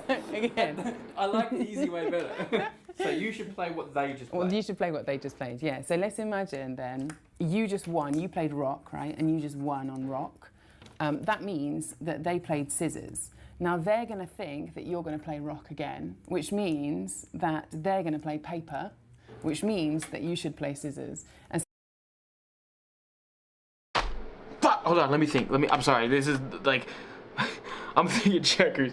So, again. I like the easy way better. So you should play what they just played. Well, you should play what they just played, yeah. So let's imagine then you just won. You played rock, right? And you just won on rock. That means that they played scissors. Now they're going to think that you're going to play rock again, which means that they're going to play paper, which means that you should play scissors. And Fuck. Hold on, let me think. I'm sorry. This is like, I'm thinking checkers.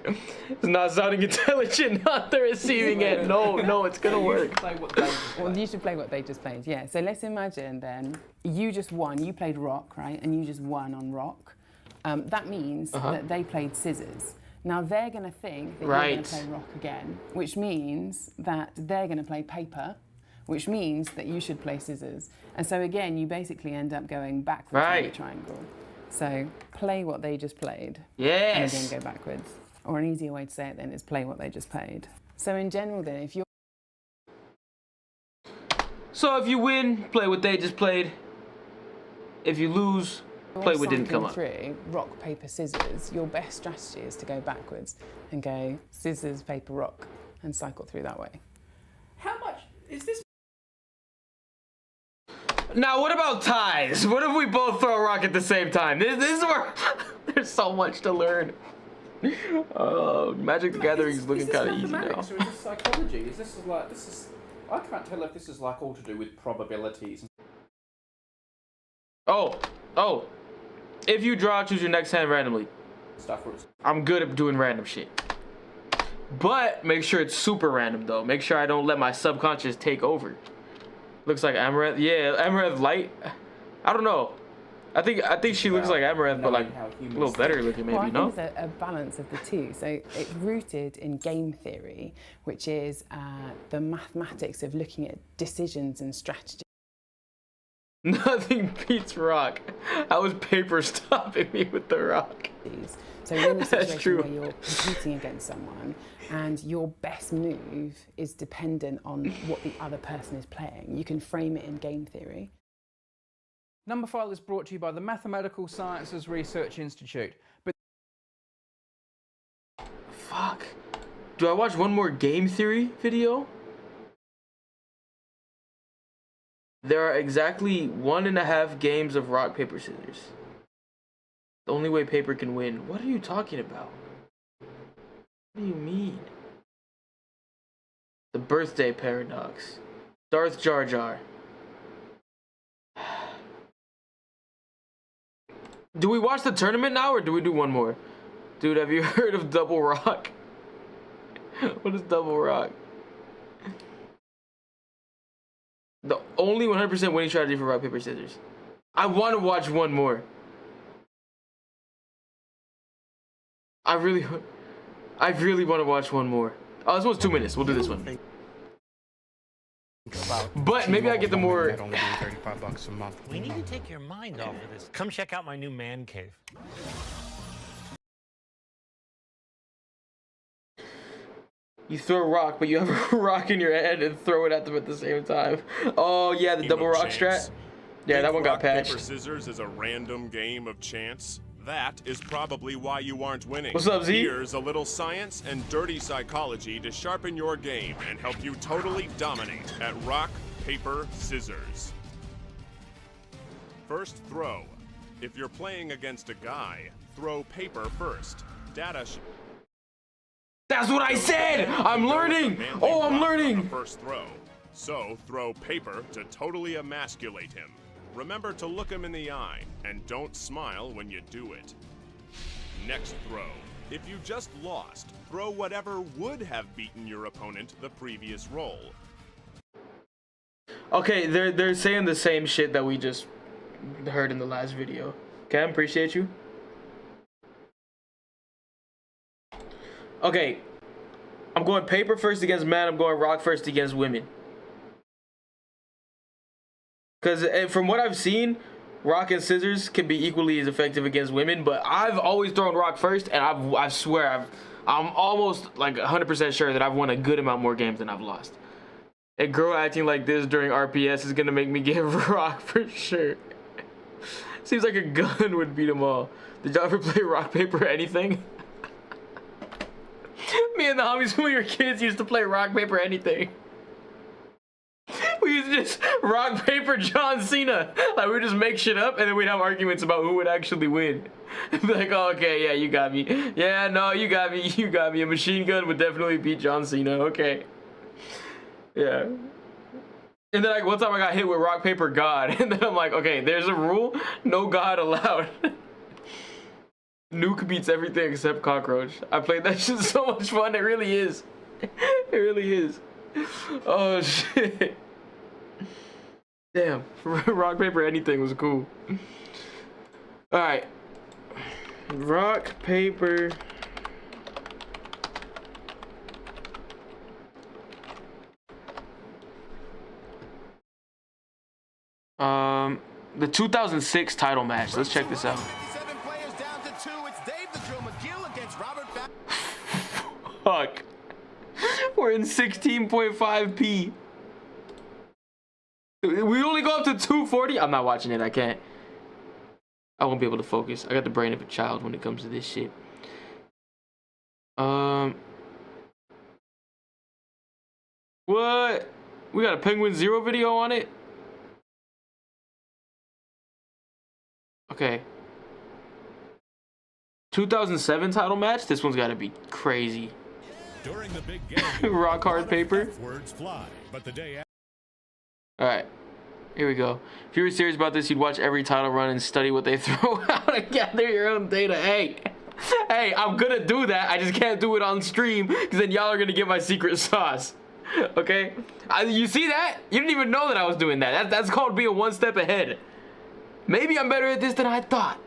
It's not sounding intelligent on the receiving end. No, it's gonna work. Play what they just Well, played. you should play what they just played. Yeah. So let's imagine then you just won. You played rock, right? And you just won on rock. That means that they played scissors. Now they're going to think that you're going to play rock again, which means that they're going to play paper, which means that you should play scissors. And so again, you basically end up going backwards in the triangle. So play what they just played. Yes. And again, go backwards. Or an easier way to say it then is play what they just played. So in general then, if you're... So if you win, play what they just played. If you lose, play what didn't come up. Through rock, paper, scissors, your best strategy is to go backwards and go scissors, paper, rock, and cycle through that way. How much is this? Now, what about ties? What if we both throw a rock at the same time? This is where there's so much to learn. Magic the Gathering is looking kind of easy now. Or is this psychology? Is this like this is? I can't tell if this is like all to do with probabilities. Oh. If you draw, choose your next hand randomly. Stuff. I'm good at doing random shit. But make sure it's super random though. Make sure I don't let my subconscious take over. Looks like Amaranth. Yeah, Amaranth Light. I don't know. I think she looks like Amaranth, but like a little better looking maybe, well, I no? think it's a balance of the two. So it's rooted in game theory, which is the mathematics of looking at decisions and strategy. Nothing beats rock. How was paper stopping me with the rock? So you're in a situation true. where you're competing against someone and your best move is dependent on what the other person is playing. You can frame it in game theory. Numberphile is brought to you by the Mathematical Sciences Research Institute. But Fuck. Do I watch one more game theory video? There are exactly 1.5 games of rock, paper, scissors. The only way paper can win. What are you talking about? What do you mean? The birthday paradox. Darth Jar Jar. Do we watch the tournament now or do we do one more? Dude, have you heard of double rock? What is double rock? The only 100% winning strategy for rock, paper, scissors. I want to watch one more. I really want to watch one more. Oh, this one's 2 minutes. We'll do this one. But maybe I get the more. Only being $35 a month. We need to take your mind off of this. Come check out my new man cave. You throw a rock, but you have a rock in your head and throw it at them at the same time. Oh yeah, the double rock strat. Yeah, that one got patched. Paper, scissors is a random game of chance. That is probably why you aren't winning. What's up, Z? Here's a little science and dirty psychology to sharpen your game and help you totally dominate at rock, paper, scissors. First throw. If you're playing against a guy, throw paper first. Data. That's what I said! I'm learning! Oh, I'm learning! First throw. So throw paper to totally emasculate him. Remember to look him in the eye, and don't smile when you do it. Next throw. If you just lost, throw whatever would have beaten your opponent the previous roll. Okay, they're saying the same shit that we just heard in the last video. Cam, appreciate you. Okay, I'm going paper first against men. I'm going rock first against women. Because from what I've seen, rock and scissors can be equally as effective against women. But I've always thrown rock first, and I swear I'm almost like 100% sure that I've won a good amount more games than I've lost. A girl acting like this during RPS is gonna make me give rock for sure. Seems like a gun would beat them all. Did y'all ever play rock, paper, anything? Me and the homies when we were kids used to play rock, paper, anything. We used to just rock, paper, John Cena. Like, we would just make shit up and then we'd have arguments about who would actually win. Be like, oh, okay, yeah, you got me. Yeah, no, you got me, you got me. A machine gun would definitely beat John Cena, okay. Yeah. And then like one time I got hit with rock, paper, God. And then I'm like, okay, there's a rule. No God allowed. Nuke beats everything except cockroach. I played that shit so much fun. It really is. It really is. Oh shit. Damn. Rock, paper, anything was cool. Alright. Rock, paper. The 2006 title match. Let's check this out. 57 players down to 2. It's Dave the Drill McGill against Robert Fuck. We're in 16.5p. We only go up to 240. I'm not watching it. I can't. I won't be able to focus. I got the brain of a child when it comes to this shit. What? We got a Penguin Zero video on it? Okay. 2007 title match? This one's gotta be crazy. During the big game, rock hard paper. Words fly, but the day after. Alright. Here we go. If you were serious about this, you'd watch every title run and study what they throw out and gather your own data. Hey, I'm gonna do that. I just can't do it on stream because then y'all are gonna get my secret sauce. Okay? You see that? You didn't even know that I was doing that. That's called being one step ahead. Maybe I'm better at this than I thought.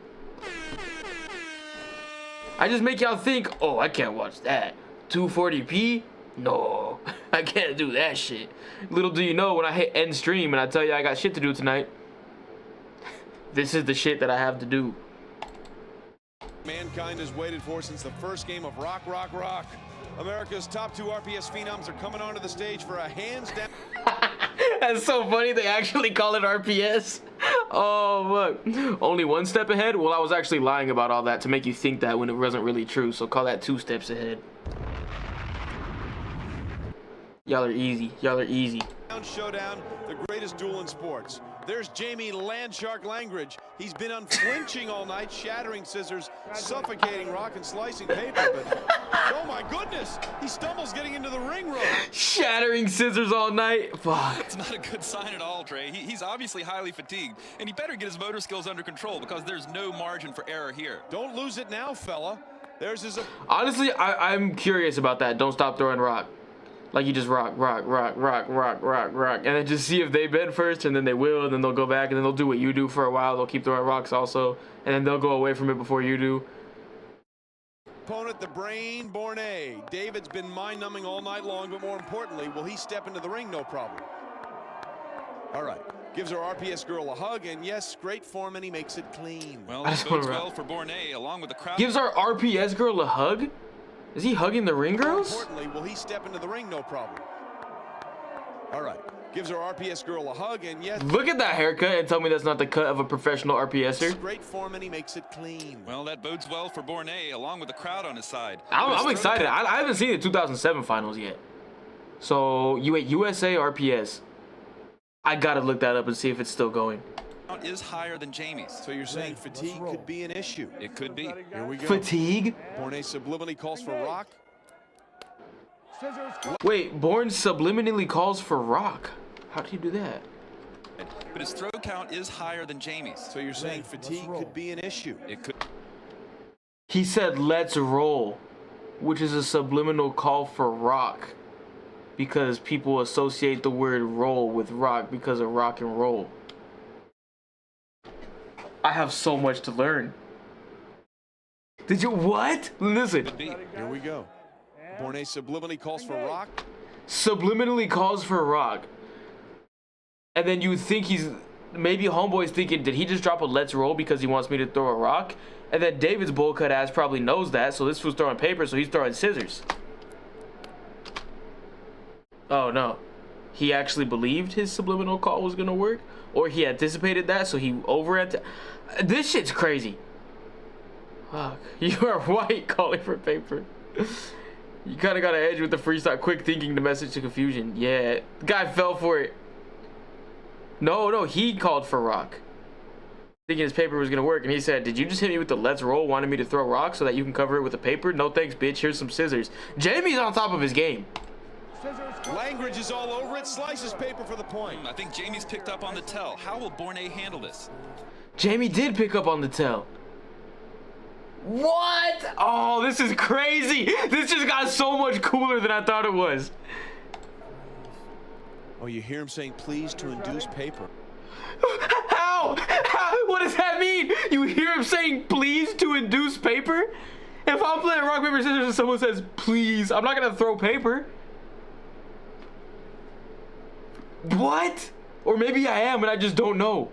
I just make y'all think, oh, I can't watch that. 240p? No, I can't do that shit. Little do you know, when I hit end stream and I tell you I got shit to do tonight, this is the shit that I have to do. Mankind has waited for since the first game of Rock, Rock, Rock. America's top 2 RPS phenoms are coming onto the stage for a hands down. That's so funny, they actually call it RPS. Oh, look. Only one step ahead? Well, I was actually lying about all that to make you think that when it wasn't really true, so call that 2 steps ahead. Y'all are easy. Y'all are easy. Showdown, the greatest duel in sports. There's Jamie Landshark Langridge. He's been unflinching all night, shattering scissors, suffocating rock, and slicing paper. But oh my goodness, he stumbles getting into the ring rope. Shattering scissors all night. Fuck. It's not a good sign at all, Trey. He's obviously highly fatigued, and he better get his motor skills under control because there's no margin for error here. Don't lose it now, fella. There's his. Honestly, I'm curious about that. Don't stop throwing rock. Like you just rock, and then just see if they bend first, and then they will, and then they'll go back, and then they'll do what you do for a while. They'll keep throwing rocks also, and then they'll go away from it before you do. Opponent, the brain, Bornay. David's been mind-numbing all night long, but more importantly, will he step into the ring? No problem. All right. Gives our RPS girl a hug, and yes, great form, and he makes it clean. Well, that bodes well for Bornay, along with the crowd. Gives our RPS girl a hug? Is he hugging the ring girls? More importantly, will he step into the ring? No problem. All right. Gives our RPS girl a hug, and yes. Look at that haircut and tell me that's not the cut of a professional RPSer. Great form, and he makes it clean. Well, that bodes well for Bornay, along with the crowd on his side. I'm excited. I haven't seen the 2007 finals yet. So, you at USA RPS. I gotta look that up and see if it's still going. Is higher than Jamie's. So you're saying fatigue could be an issue? It could be. Here we go. Fatigue? Bornay subliminally calls for rock. Wait, Bourne subliminally calls for rock. How did he do that? But his throw count is higher than Jamie's. So you're saying fatigue could be an issue? It could. He said, let's roll, which is a subliminal call for rock. Because people associate the word roll with rock because of rock and roll. I have so much to learn. Did you what? Listen. Here we go. Bornay subliminally calls for rock. Subliminally calls for rock. And then you think he's maybe homeboy's thinking, did he just drop a let's roll because he wants me to throw a rock? And then David's bull cut ass probably knows that, so this was throwing paper, so he's throwing scissors. Oh no. He actually believed his subliminal call was gonna work? Or he anticipated that, so he this shit's crazy. Fuck. You are white calling for paper. You kind of got an edge with the freestyle. Quick thinking to message to confusion. Yeah, the guy fell for it. No, he called for rock. Thinking his paper was gonna work, and he said, did you just hit me with the let's roll, wanting me to throw rock so that you can cover it with the paper? No thanks, bitch. Here's some scissors. Jamie's on top of his game. Langridge is all over it, slices paper for the point. I think Jamie's picked up on the tell. How will Bornay handle this? Jamie did pick up on the tell. What? Oh, this is crazy. This just got so much cooler than I thought it was. Oh, you hear him saying please to induce paper. How? What does that mean? You hear him saying please to induce paper? If I'm playing rock, paper, scissors and someone says please, I'm not gonna throw paper. What? Or maybe I am and I just don't know.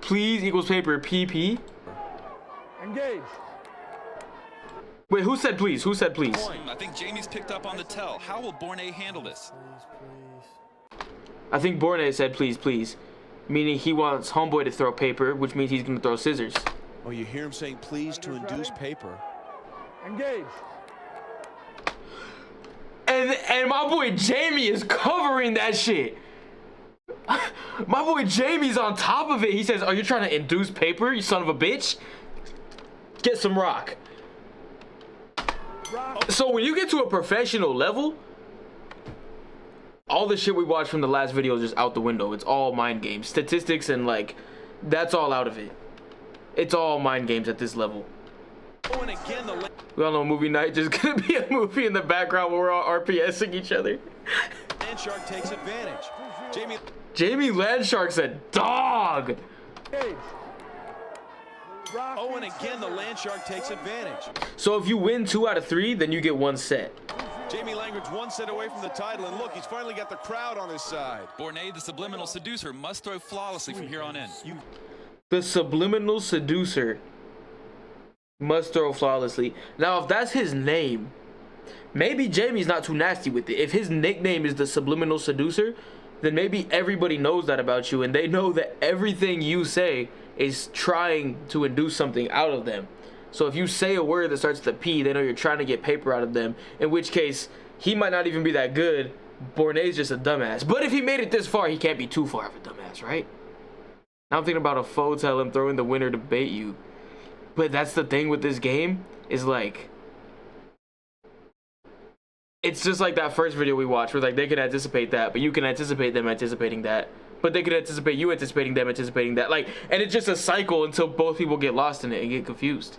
Please equals paper, PP. Engage. Wait, who said please? Who said please? I think Jamie's picked up on the tell. How will Bornay handle this? I think Bornay said please, please. Meaning he wants homeboy to throw paper, which means he's gonna throw scissors. Oh, you hear him saying please to induce paper. Engage. And my boy Jamie is covering that shit. My boy Jamie's on top of it. He says, "Are you trying to induce paper, you son of a bitch? Get some rock." So when you get to a professional level, all the shit we watched from the last video is just out the window. It's all mind games, statistics, and like that's all out of it. It's all mind games at this level. And again, the We all know movie night just gonna be a movie in the background where we're all RPSing each other. Landshark takes advantage. Jamie Landshark's a dog. Oh, and again, the Landshark takes advantage. So if you win 2 out of 3, then you get 1 set. Jamie Langridge 1 set away from the title, and look, he's finally got the crowd on his side. Bornay, the subliminal seducer, must throw flawlessly from here on in. The subliminal seducer must throw flawlessly. Now, if that's his name, maybe Jamie's not too nasty with it. If his nickname is the subliminal seducer, then maybe everybody knows that about you, and they know that everything you say is trying to induce something out of them. So if you say a word that starts with a P, they know you're trying to get paper out of them, in which case he might not even be that good. Bornay's just a dumbass. But if he made it this far, he can't be too far of a dumbass, right? Now I'm thinking about a foe tell him throwing the winner to bait you. But that's the thing with this game, is like, it's just like that first video we watched where like they can anticipate that, but you can anticipate them anticipating that, but they can anticipate you anticipating them anticipating that, like, and it's just a cycle until both people get lost in it and get confused.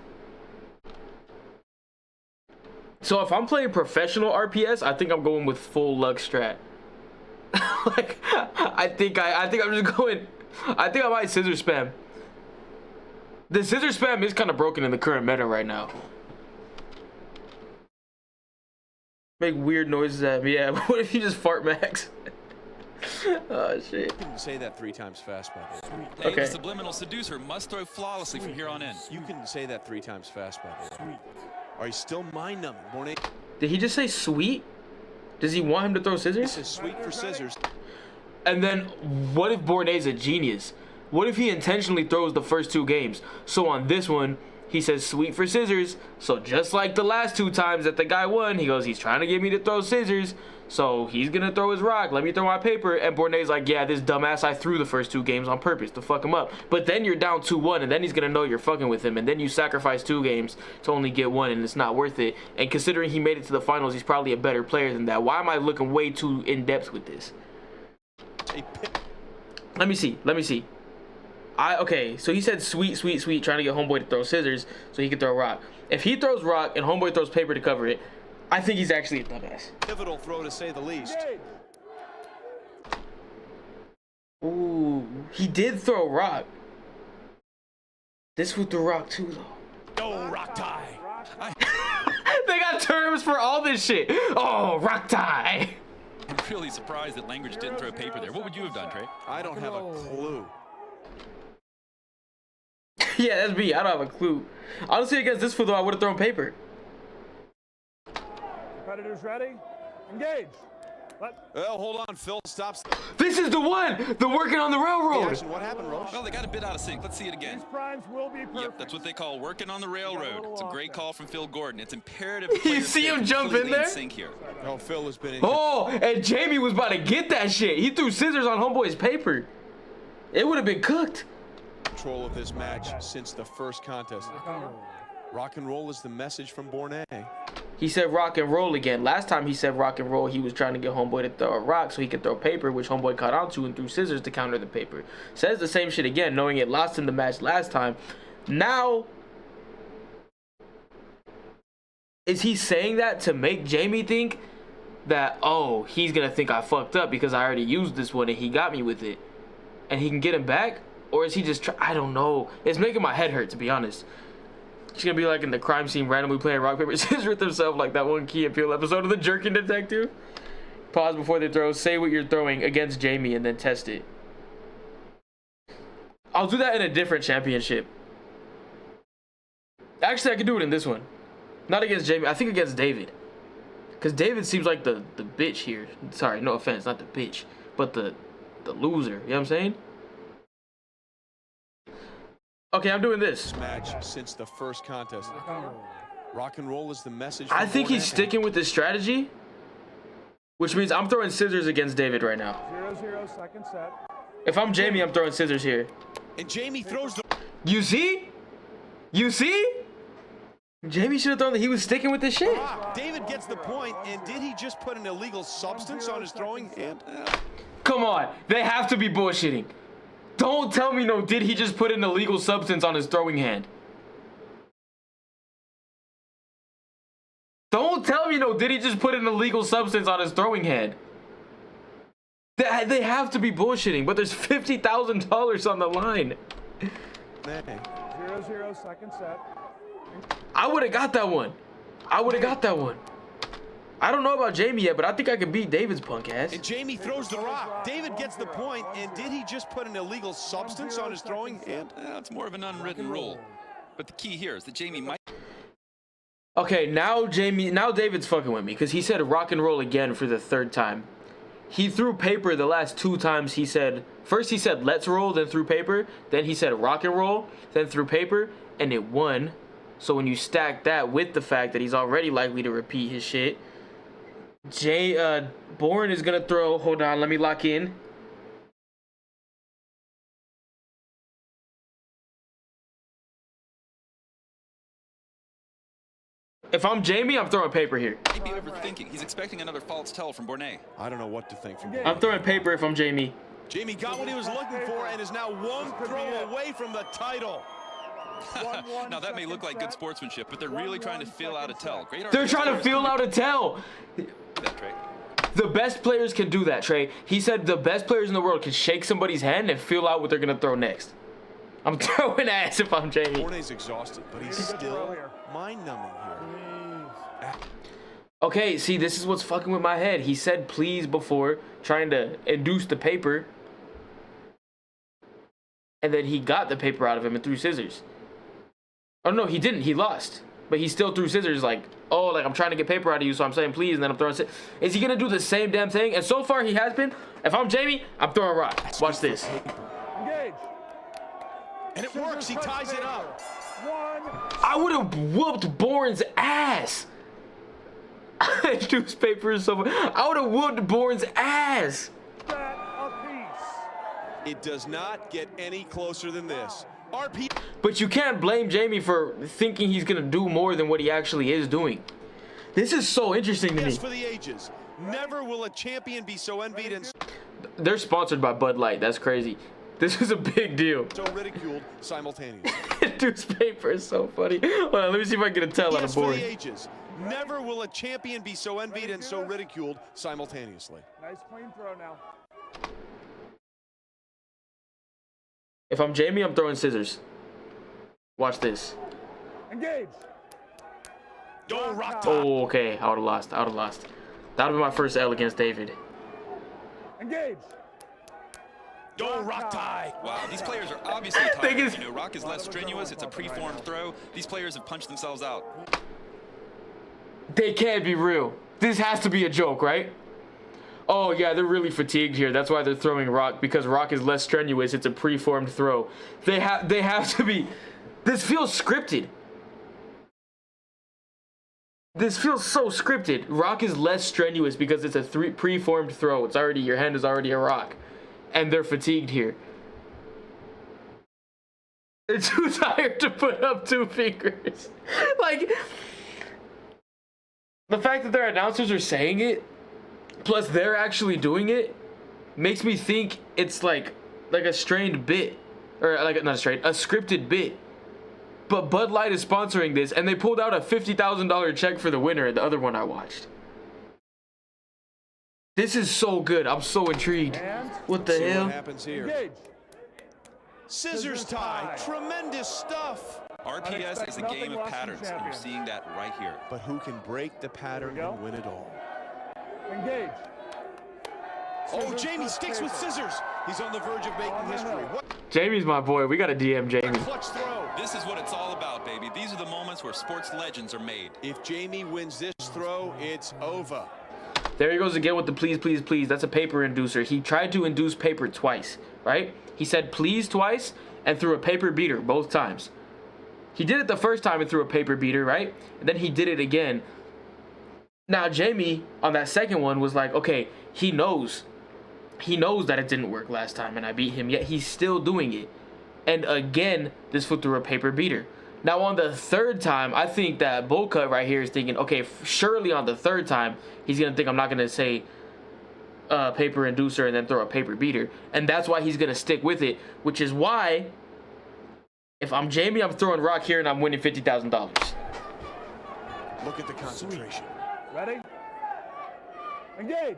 So if I'm playing professional RPS, I think I'm going with full luck strat. Like, I think I'm just going, I think I might scissor spam. The scissor spam is kind of broken in the current meta right now. Make weird noises at me. Yeah, what if you just fart, Max? Oh shit. You can say that 3 times fast, by the way. Hey, Okay. the subliminal seducer must throw flawlessly from here on in. You can say that 3 times fast, by the way. Are you still mind-numbing, Bornay? Did he just say sweet? Does he want him to throw scissors? This is sweet for scissors. And then what if Bornay's a genius? What if he intentionally throws the first 2 games? So on this one, he says sweet for scissors. So just like the last 2 times that the guy won, he goes, he's trying to get me to throw scissors. So he's gonna throw his rock. Let me throw my paper. And Bornay's like, yeah, this dumbass, I threw the first 2 games on purpose to fuck him up. But then you're down 2-1, and then he's gonna know you're fucking with him. And then you sacrifice 2 games to only get 1, and it's not worth it. And considering he made it to the finals, he's probably a better player than that. Why am I looking way too in depth with this? Let me see. Okay, so he said sweet, sweet, sweet, trying to get homeboy to throw scissors so he can throw rock. If he throws rock and homeboy throws paper to cover it, I think he's actually a dumbass. Pivotal throw, to say the least. Ooh, he did throw rock. This would throw rock too, though. Oh, rock tie. They got terms for all this shit. Oh, rock tie. I'm really surprised that Langridge didn't throw paper there. What would you have done, Trey? I don't have a clue. Yeah, that's me. I don't have a clue. Honestly, against this fool, though, I would have thrown paper. Competitors ready? Engage. Well, hold on, Phil stops. This is the one! The working on the railroad! Action. What happened, Roche? Well, they got a bit out of sync. Let's see it again. These primes will be perfect. Yep, that's what they call working on the railroad. It's a great call from Phil Gordon. It's imperative. You see him jump in there? Sync here. Oh, Phil has been in. Oh, and Jamie was about to get that shit. He threw scissors on homeboy's paper. It would have been cooked. Control of this match since the first contest. Rock and roll is the message from Bornay. He said rock and roll again. Last time he said rock and roll, he was trying to get homeboy to throw a rock so he could throw paper, which homeboy caught onto and threw scissors to counter the paper. Says the same shit again, knowing it lost in the match last time. Now, Is he saying that to make Jamie think that, oh, he's gonna think I fucked up because I already used this one and he got me with it and he can get him back? Or is he just I don't know. It's making my head hurt, to be honest. He's gonna be like in the crime scene randomly playing rock, paper, scissors with himself like that one Key and Peele episode of The Jerking Detective. Pause before they throw, say what you're throwing against Jamie and then test it. I'll do that in a different championship. Actually, I could do it in this one. Not against Jamie, I think against David. Because David seems like the bitch here. Sorry, no offense, not the bitch, but the loser. You know what I'm saying? Okay, I'm doing this. Match since the first contest. Rock and roll is the message. I think he's sticking with this strategy, which means I'm throwing scissors against David right now. 0-0, second set. If I'm Jamie, I'm throwing scissors here. And Jamie throws the... You see? You see? Jamie should have thrown that. He was sticking with this shit. David gets the point, and did he just put an illegal substance on his throwing hand? Come on. They have to be bullshitting. Don't tell me no, did he just put an illegal substance on his throwing hand? Don't tell me no, did he just put an illegal substance on his throwing hand? They have to be bullshitting, but there's $50,000 on the line. 0-0, second set. I would have got that one. I would have got that one. I don't know about Jamie yet, but I think I could beat David's punk ass. And Jamie throws the rock. David gets the point, and did he just put an illegal substance on his throwing hand? It's more of an unwritten rule. But the key here is that Jamie might... Okay, now David's fucking with me because he said rock and roll again for the third time. He threw paper the last two times. First he said let's roll, then threw paper. Then he said rock and roll, then threw paper, and it won. So when you stack that with the fact that he's already likely to repeat his shit, Bourne is gonna throw. Hold on, let me lock in. If I'm Jamie, I'm throwing paper here. Maybe overthinking. He's expecting another false tell from Bourne. I don't know what to think from I'm throwing paper if I'm Jamie. Jamie got what he was looking for and is now one throw away from the title. Now that may look like good sportsmanship, but they're really trying to feel out a tell. They're trying to feel out a tell. The best players can do that, Trey. He said the best players in the world can shake somebody's hand and feel out what they're gonna throw next. I'm throwing ass if I'm Jamie. Bourne's exhausted, but he's still mind-numbing here. Okay, see, this is what's fucking with my head. He said please before, trying to induce the paper. And then he got the paper out of him and threw scissors. Oh, no, he didn't. He lost. But he still threw scissors like, oh, like I'm trying to get paper out of you, so I'm saying please, and then I'm throwing scissors. Is he going to do the same damn thing? And so far, he has been. If I'm Jamie, I'm throwing rock. Watch this. Engage. And it works. He ties it up. I would have whooped Bourne's ass. Newspaper is so funny. I would have whooped Bourne's ass. It does not get any closer than this. RP. But you can't blame Jamie for thinking he's gonna do more than what he actually is doing. This is so interesting to me. For the ages. Never will a champion be so envied and they're sponsored by Bud Light. That's crazy. This is a big deal. so ridiculed simultaneously. Newspaper is so funny. Hold on, let me see if I can get a tell on the board. For the ages. Never will a champion be so envied and so ridiculed simultaneously. Nice clean throw now. If I'm Jamie, I'm throwing scissors. Watch this. Engage. Don't rock. Oh, okay. I would have lost. I would have lost. That would be my first L against David. Engage. Don't rock tie. Wow, these players are obviously tired. You know, rock is less strenuous. It's a preformed throw. These players have punched themselves out. They can't be real. This has to be a joke, right? Oh, yeah, they're really fatigued here. That's why they're throwing rock, because rock is less strenuous. It's a preformed throw. They have to be. This feels scripted. This feels so scripted. Rock is less strenuous because it's a preformed throw. It's already, your hand is already a rock. And they're fatigued here. They're too tired to put up two fingers. Like, the fact that their announcers are saying it, plus they're actually doing it, makes me think it's like a strained bit. Or like, not a strained, a scripted bit. but Bud Light is sponsoring this, and they pulled out a $50,000 check for the winner. The other one I watched. This is so good. I'm so intrigued. What the See hell? what happens here. Scissors tie. Tremendous stuff. RPS is a game of patterns, and you're seeing that right here. But who can break the pattern and win it all? Engage. Oh, Jamie sticks with scissors. He's on the verge of making history. What Jamie's my boy. We got to DM Jamie. clutch throw. This is what it's all about, baby. These are the moments where sports legends are made. If Jamie wins this throw, it's over. There he goes again with the please, please, please. That's a paper inducer. He tried to induce paper twice, right? He said please twice and threw a paper beater both times. He did it the first time and threw a paper beater, right? And then he did it again. Now, Jamie, on that second one, was like, okay, he knows that it didn't work last time and I beat him, yet he's still doing it. And again, this foot threw a paper beater. Now, on the third time, I think that Bull Cut right here is thinking, okay, surely on the third time, he's going to think I'm not going to say paper inducer and then throw a paper beater. And that's why he's going to stick with it, which is why, if I'm Jamie, I'm throwing rock here and I'm winning $50,000. Look at the concentration. Ready? Engage.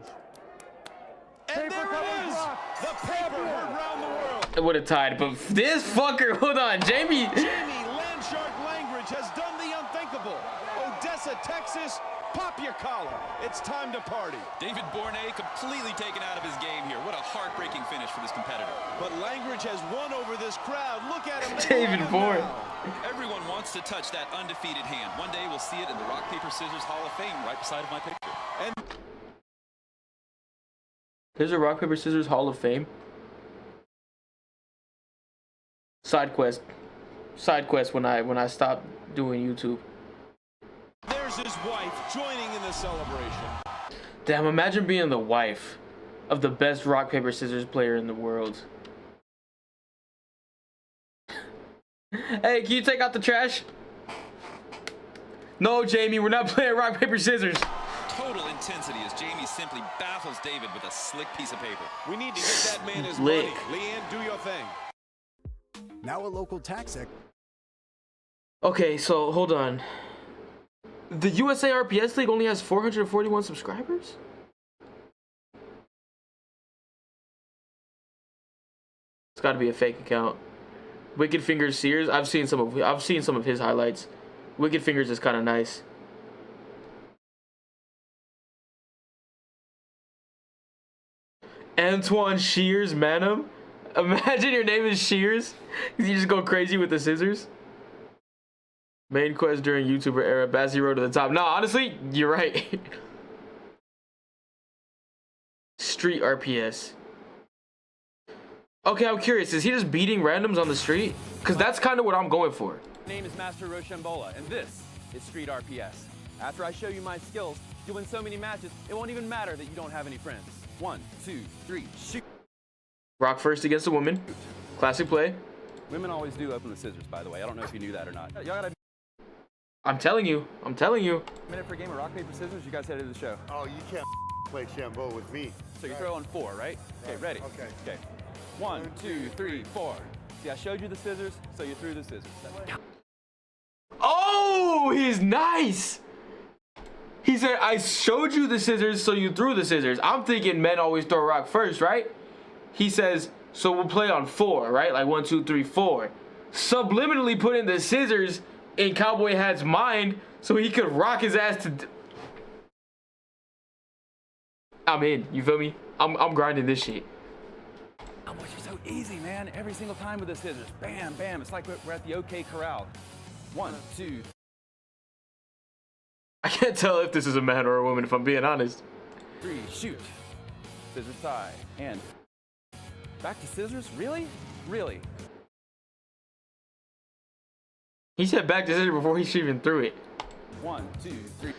And there it is! The paper heard round the world. It would have tied, but this fucker, hold on, Jamie. Jamie Landshark Langridge has done the unthinkable. Odessa, Texas, pop your collar. It's time to party. David Bournet completely taken out of his game here. What a heartbreaking finish for this competitor. But Langridge has won over this crowd. Look at him. David Bourne. Everyone wants to touch that undefeated hand. One day we'll see it in the Rock, Paper, Scissors Hall of Fame right beside of my picture. And There's a Rock, Paper, Scissors Hall of Fame. Side quest when I stopped doing YouTube. there's his wife joining in the celebration. Damn, imagine being the wife of the best rock, paper, scissors player in the world. Hey, can you take out the trash? No, Jamie, we're not playing rock, paper, scissors. Total intensity as Jamie simply baffles David with a slick piece of paper. We need to get that man his Lick. money. Leanne, do your thing. Now a local tax Okay, so hold on. The USA RPS League only has 441 subscribers? It's got to be a fake account. Wicked Fingers Sears, I've seen some of his highlights. Wicked Fingers is kind of nice. Antoine Shears Manum. Imagine your name is Shears. You just go crazy with the scissors. Main quest during YouTuber era. Bassy Road to the top. No, honestly, you're right. Street RPS. Okay, I'm curious. Is he just beating randoms on the street? Because that's kind of what I'm going for. My name is Master Rochambola, and this is Street RPS. After I show you my skills, you'll win so many matches, it won't even matter that you don't have any friends. 1, 2, 3, shoot. Rock first against a woman. Classic play. Women always do open the scissors, by the way. I don't know if you knew that or not. Y'all got a I'm telling you. minute for a game of rock, paper, scissors? You guys headed to the show. Oh, you can't play Shambo with me. So you're throwing 4, right? Okay, ready? Okay. Okay. 1, 2, 3, 4. See, I showed you the scissors, so you threw the scissors. Oh, he's nice. He said, I showed you the scissors, so you threw the scissors. I'm thinking men always throw rock first, right? He says, so we'll play on 4, right? Like 1, 2, 3, 4. Subliminally put in the scissors in Cowboy Hat's mind so he could rock his ass to... I'm in, you feel me? I'm grinding this shit. Oh, you're so easy, man. Every single time with the scissors. Bam, bam. It's like we're at the OK Corral. 1, 2, I can't tell if this is a man or a woman, if I'm being honest. 3, shoot. Scissors tie. And back to scissors? Really? Really? He said back to scissors before he even threw it. 1, 2, 3.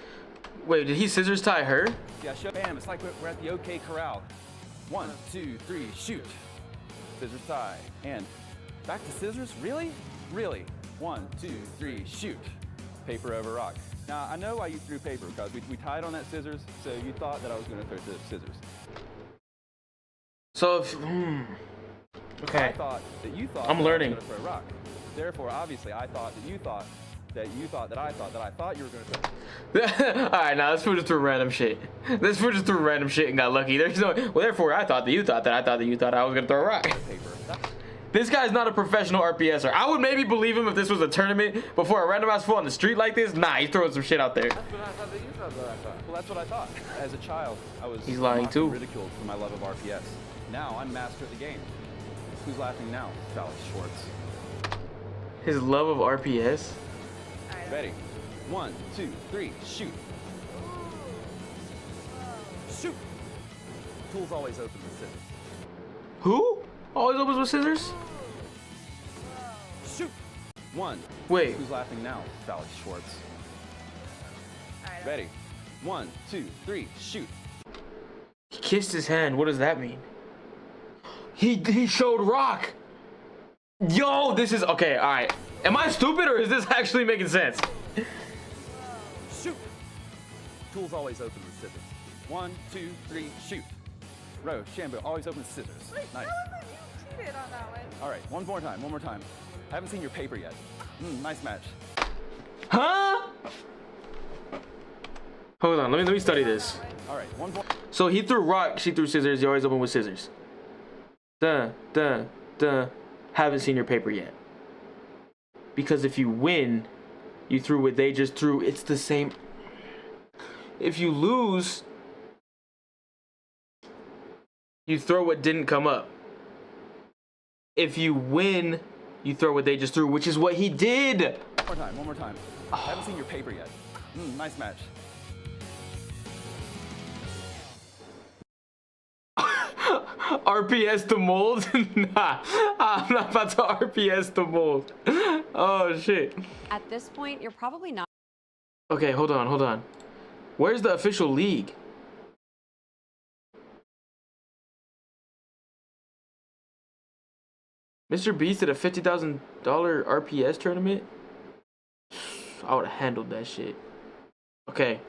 Wait, did he scissors tie her? Yeah, bam. It's like we're at the OK Corral. 1, 2, 3, shoot. Scissors tie. And back to scissors? Really? Really? 1, 2, 3, shoot. Paper over rock. Now, I know why you threw paper, because we tied on that scissors, so you thought that I was going to throw the scissors. So, if, okay. I thought that you thought I'm that learning. I was going to throw rock. Therefore, obviously, I thought that you thought that you thought that I thought that I thought you were going to. Alright, now this fool just threw random shit. This fool just threw random shit and got lucky. There's no. Well, therefore, I thought that you thought that I thought that you thought I was gonna throw a rock. This guy's not a professional RPSer. I would maybe believe him if this was a tournament before a randomized fool on the street like this. Nah, he's throwing some shit out there. That's what I thought that you thought that I thought. Well, that's what I thought. As a child, I was He's lying too. ridiculed for my love of RPS. Now I'm master at the game. Who's laughing now? Alex Schwartz. His love of RPS. Ready? 1, 2, 3, shoot. Shoot. Tool's always open with scissors. Who? Always opens with scissors? Shoot. 1. Wait. Who's laughing now? Alex Schwartz. Ready? 1, 2, 3, shoot. He kissed his hand. What does that mean? He showed rock. Yo, this is okay. All right. Am I stupid or is this actually making sense? Shoot. Tool's always open with scissors. 1, 2, 3, shoot. Row, Shambo, always open with scissors. Nice. You cheated on that one. All right, one more time. I haven't seen your paper yet. Nice match. Huh? Hold on, let me study this. All right, one more. So he threw rock, she threw scissors. You always open with scissors. Duh. Haven't seen your paper yet. Because if you win, you threw what they just threw. It's the same. If you lose, you throw what didn't come up. If you win, you throw what they just threw, which is what he did. One more time. I haven't seen your paper yet. Nice match. RPS the mold? Nah, I'm not about to RPS the mold. Oh shit. At this point, you're probably not. Okay, hold on. Where's the official league? Mr. Beast at a $50,000 RPS tournament? I would have handled that shit. Okay.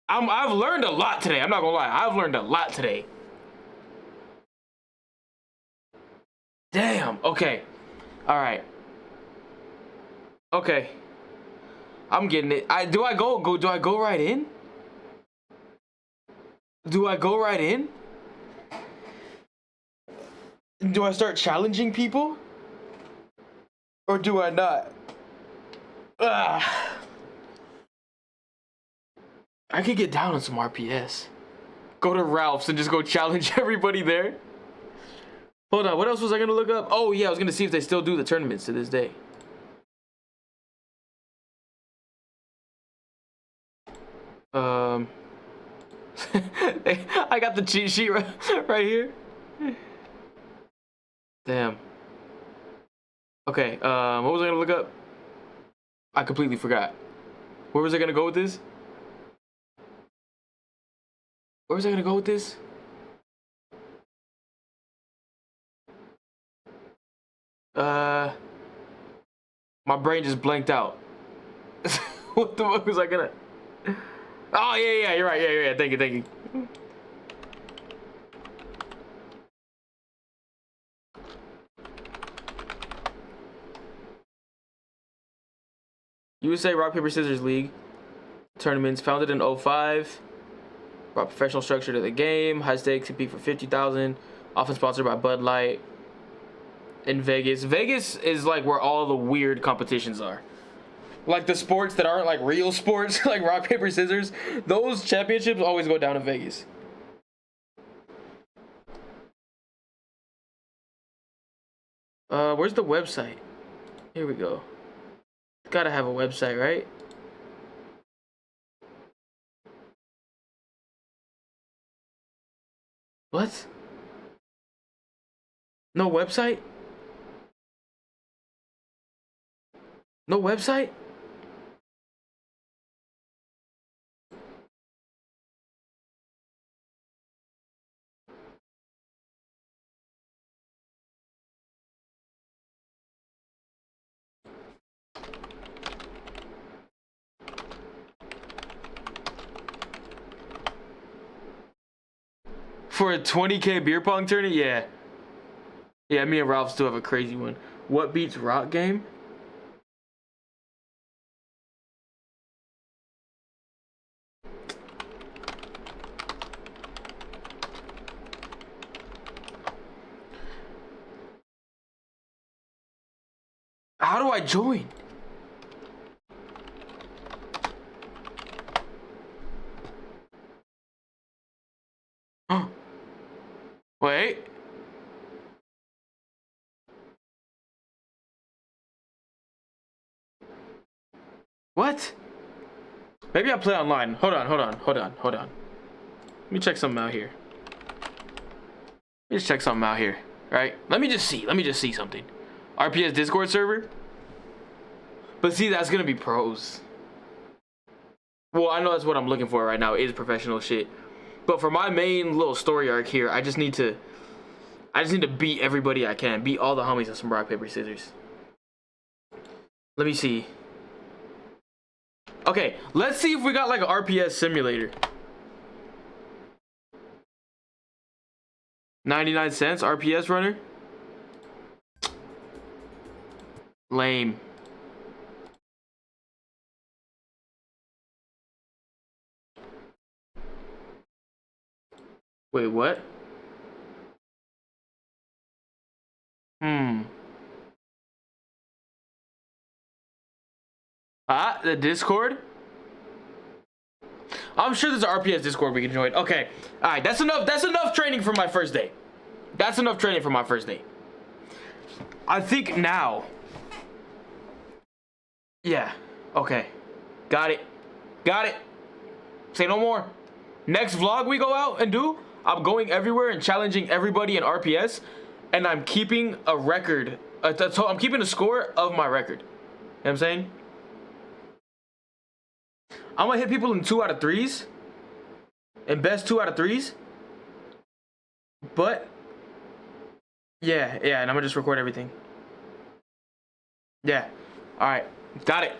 I've learned a lot today. I'm not gonna lie. I've learned a lot today. Damn. Okay. All right. Okay. I'm getting it. Do I go right in? Do I go right in? Do I start challenging people? Or do I not? I could get down on some RPS. Go to Ralph's and just go challenge everybody there. Hold on, what else was I gonna look up? Oh yeah, I was gonna see if they still do the tournaments to this day. I got the cheat sheet right here. Damn. Okay, what was I gonna look up? I completely forgot. Where was I gonna go with this? Where was I gonna go with this? My brain just blanked out. What the fuck was I gonna? Oh yeah, you're right. Yeah. Thank you. USA Rock Paper Scissors League tournaments founded in 05. Brought professional structure to the game. High stakes, compete for $50,000. Often sponsored by Bud Light. In Vegas. Vegas is like where all the weird competitions are. Like the sports that aren't like real sports, like rock, paper, scissors. Those championships always go down in Vegas. Where's the website? Here we go. Gotta have a website, right? What? No website? No website? For a 20K beer pong tournament? Yeah. Yeah, me and Ralph still have a crazy one. What beats rock game? How do I join? Wait. What? Maybe I play online. Hold on. Let me check something out here. Right? Let me just see something. RPS Discord server? But see, that's gonna be pros. Well, I know that's what I'm looking for right now, is professional shit. But for my main little story arc here, I just need to beat everybody I can. Beat all the homies on some rock, paper, scissors. Let me see. Okay, let's see if we got like an RPS simulator. 99 cents RPS runner. Lame. Wait, what? The Discord? I'm sure there's an RPS Discord we can join. Okay. Alright, that's enough training for my first day. I think now. Yeah. Okay. Got it. Say no more. Next vlog we go out and do, I'm going everywhere and challenging everybody in RPS, and I'm keeping a record. I'm keeping a score of my record. You know what I'm saying? I'm gonna hit people in 2 out of 3s. And best 2 out of 3s. But yeah, and I'm gonna just record everything. Yeah. Alright. Got it.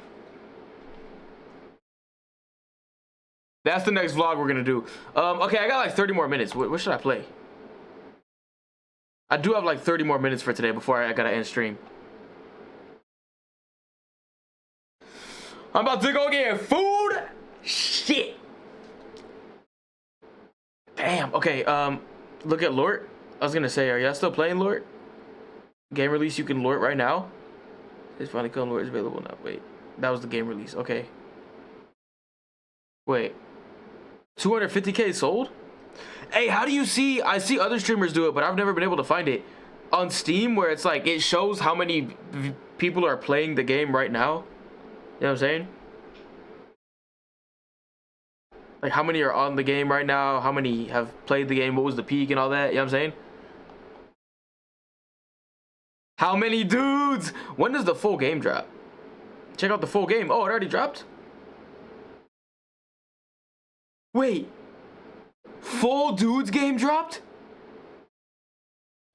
That's the next vlog we're gonna do. Okay, I got like 30 more minutes. What should I play? I do have like 30 more minutes for today before I gotta end stream. I'm about to go get food. Shit. Damn. Okay. Look at Lort. I was gonna say, are y'all still playing Lort? Game release. You can Lort right now. It's finally come. Lort is available now. Wait, that was the game release. Okay. Wait. 250K sold? Hey, how do you see? I see other streamers do it, but I've never been able to find it on Steam, where it's like it shows how many people are playing the game right now. You know what I'm saying? Like how many are on the game right now, how many have played the game, what was the peak and all that, you know what I'm saying? How many dudes? When does the full game drop? Check out the full game. Oh, it already dropped? Wait. Full dudes game dropped?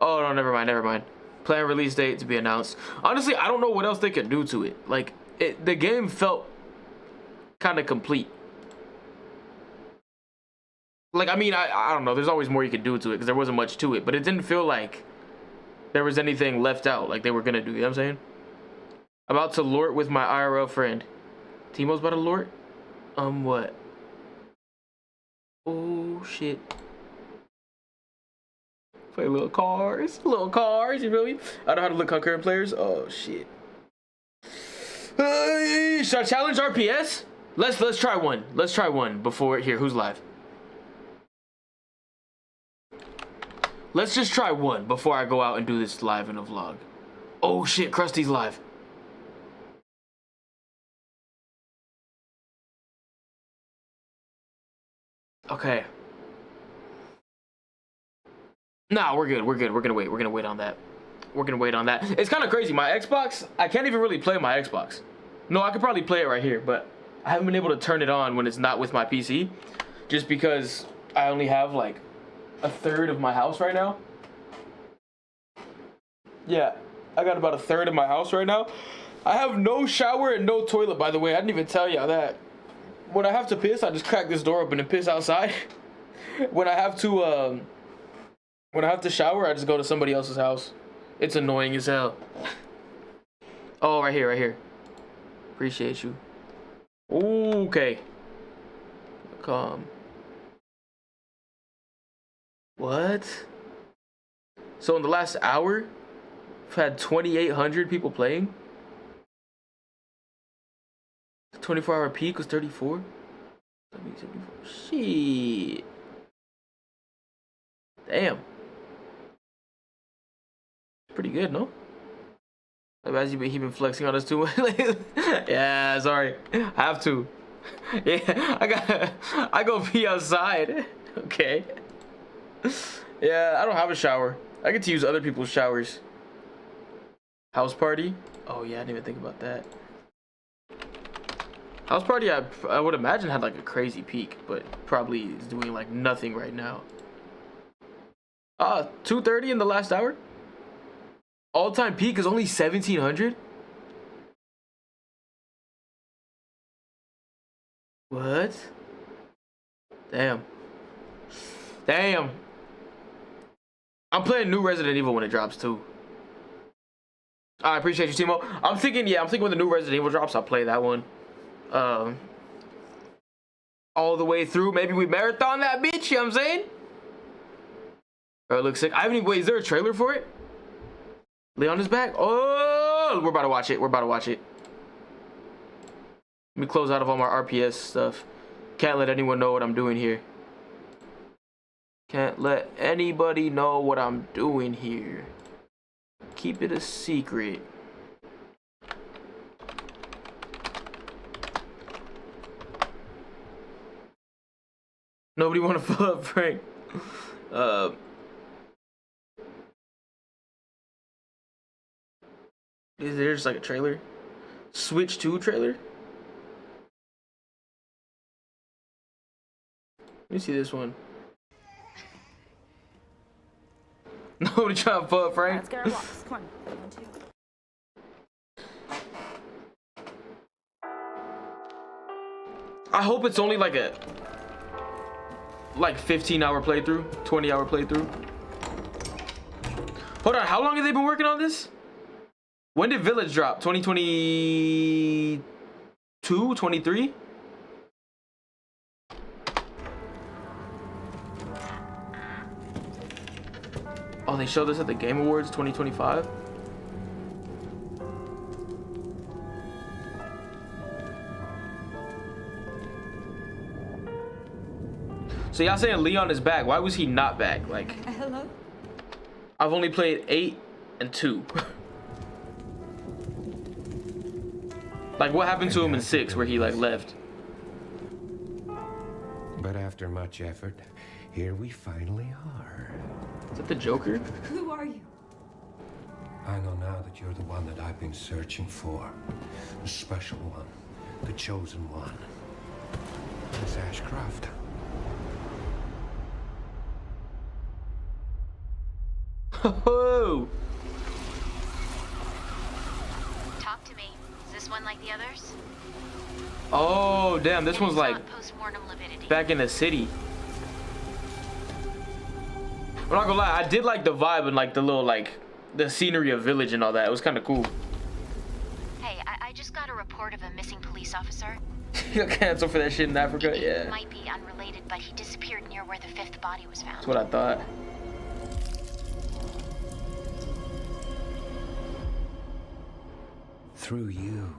Oh, no, never mind. Plan release date to be announced. Honestly, I don't know what else they could do to it. Like, the game felt kind of complete. Like, I mean, I don't know. There's always more you could do to it because there wasn't much to it. But it didn't feel like there was anything left out like they were going to do. You know what I'm saying? About to Lort with my IRL friend. Timo's about to Lort? What? Oh, shit. Play little cars, you feel me? I know how to look concurrent players. Oh, shit. Should I challenge RPS? Let's try one. Let's try one before here. Who's live? Let's just try one before I go out and do this live in a vlog. Oh shit, Krusty's live. Okay. Nah, we're good. We're gonna wait. We're gonna wait on that. It's kind of crazy. My Xbox, I can't even really play my Xbox. No, I could probably play it right here, but I haven't been able to turn it on when it's not with my PC, just because I only have like a third of my house right now. Yeah, I got about a third of my house right now. I have no shower and no toilet, by the way. I didn't even tell y'all that. When I have to piss, I just crack this door open and piss outside. When I have to shower, I just go to somebody else's house. It's annoying as hell. Oh, right here, right here. Appreciate you. Okay. Come. What? So in the last hour, we've had 2,800 people playing. 24-hour peak was 34. 74. Shit. Damn. Pretty good, no? As he been flexing on us too. Yeah, sorry. Have to. Yeah, I go pee outside. Okay. Yeah, I don't have a shower. I get to use other people's showers. House party? Oh yeah, I didn't even think about that. House party, I would imagine had like a crazy peak, but probably is doing like nothing right now. 2:30 in the last hour? All-time peak is only 1,700? What? Damn. Damn. I'm playing new Resident Evil when it drops too. I appreciate you, Timo. I'm thinking when the new Resident Evil drops, I'll play that one. All the way through. Maybe we marathon that bitch, you know what I'm saying? Oh, it looks sick. I haven't even, wait, is there a trailer for it? Leon is back. Oh, we're about to watch it. We're about to watch it. Let me close out of all my RPS stuff. Can't let anyone know what I'm doing here. Can't let anybody know what I'm doing here. Keep it a secret. Nobody want to fill up Frank. Is there just like a trailer? Switch 2 trailer? Let me see this one. Nobody trying to fill up Frank. Let's get our walks. Come on. 1, 2. I hope it's only like a 15-hour playthrough, 20-hour playthrough. Hold on, how long have they been working on this? When did Village drop? 2022, 23? Oh, they showed this at the Game Awards 2025. So y'all saying Leon is back? Why was he not back? Like, Hello? I've only played 8 and 2. Like, what happened to him in 6 where he like left? But after much effort, here we finally are. Is that the Joker? Who are you? I know now that you're the one that I've been searching for. The special one. The chosen one. Miss Ashcroft. Oh! Talk to me. Is this one like the others? Oh, damn, this one's like Post-mortem lividity. back in the city. I'm not gonna lie, I did like the vibe and like the little like the scenery of Village and all that. It was kind of cool. Hey, I just got a report of a missing police officer. You got canceled for that shit in Africa? It Yeah. might be unrelated, but he disappeared near where the 5th body was found. That's what I thought. Through you,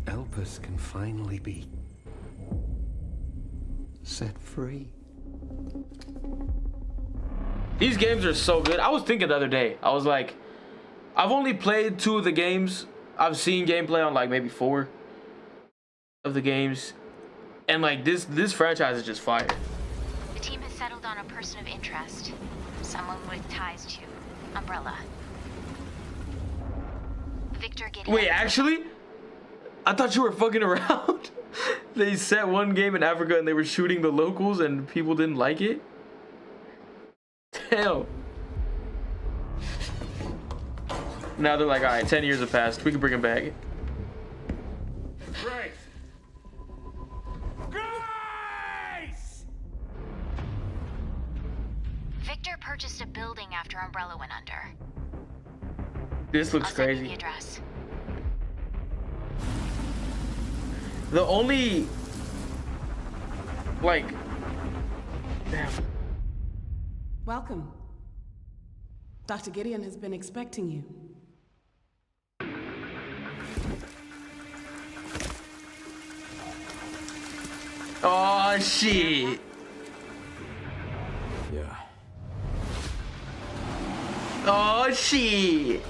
Elpis can finally be set free. These games are so good. I was thinking the other day, I was like, I've only played 2 of the games. I've seen gameplay on like maybe 4 of the games. And like this franchise is just fire. The team has settled on a person of interest. Someone with ties to Umbrella. Victor Gideon. Wait, actually? I thought you were fucking around. They set one game in Africa and they were shooting the locals and people didn't like it? Damn. Now they're like, alright, 10 years have passed. We can bring him back. Grace! Grace! Victor purchased a building after Umbrella went under. This looks I'll send you crazy. the address. The only, like, damn. Welcome. Dr. Gideon has been expecting you. Oh shit. Yeah. Oh shit.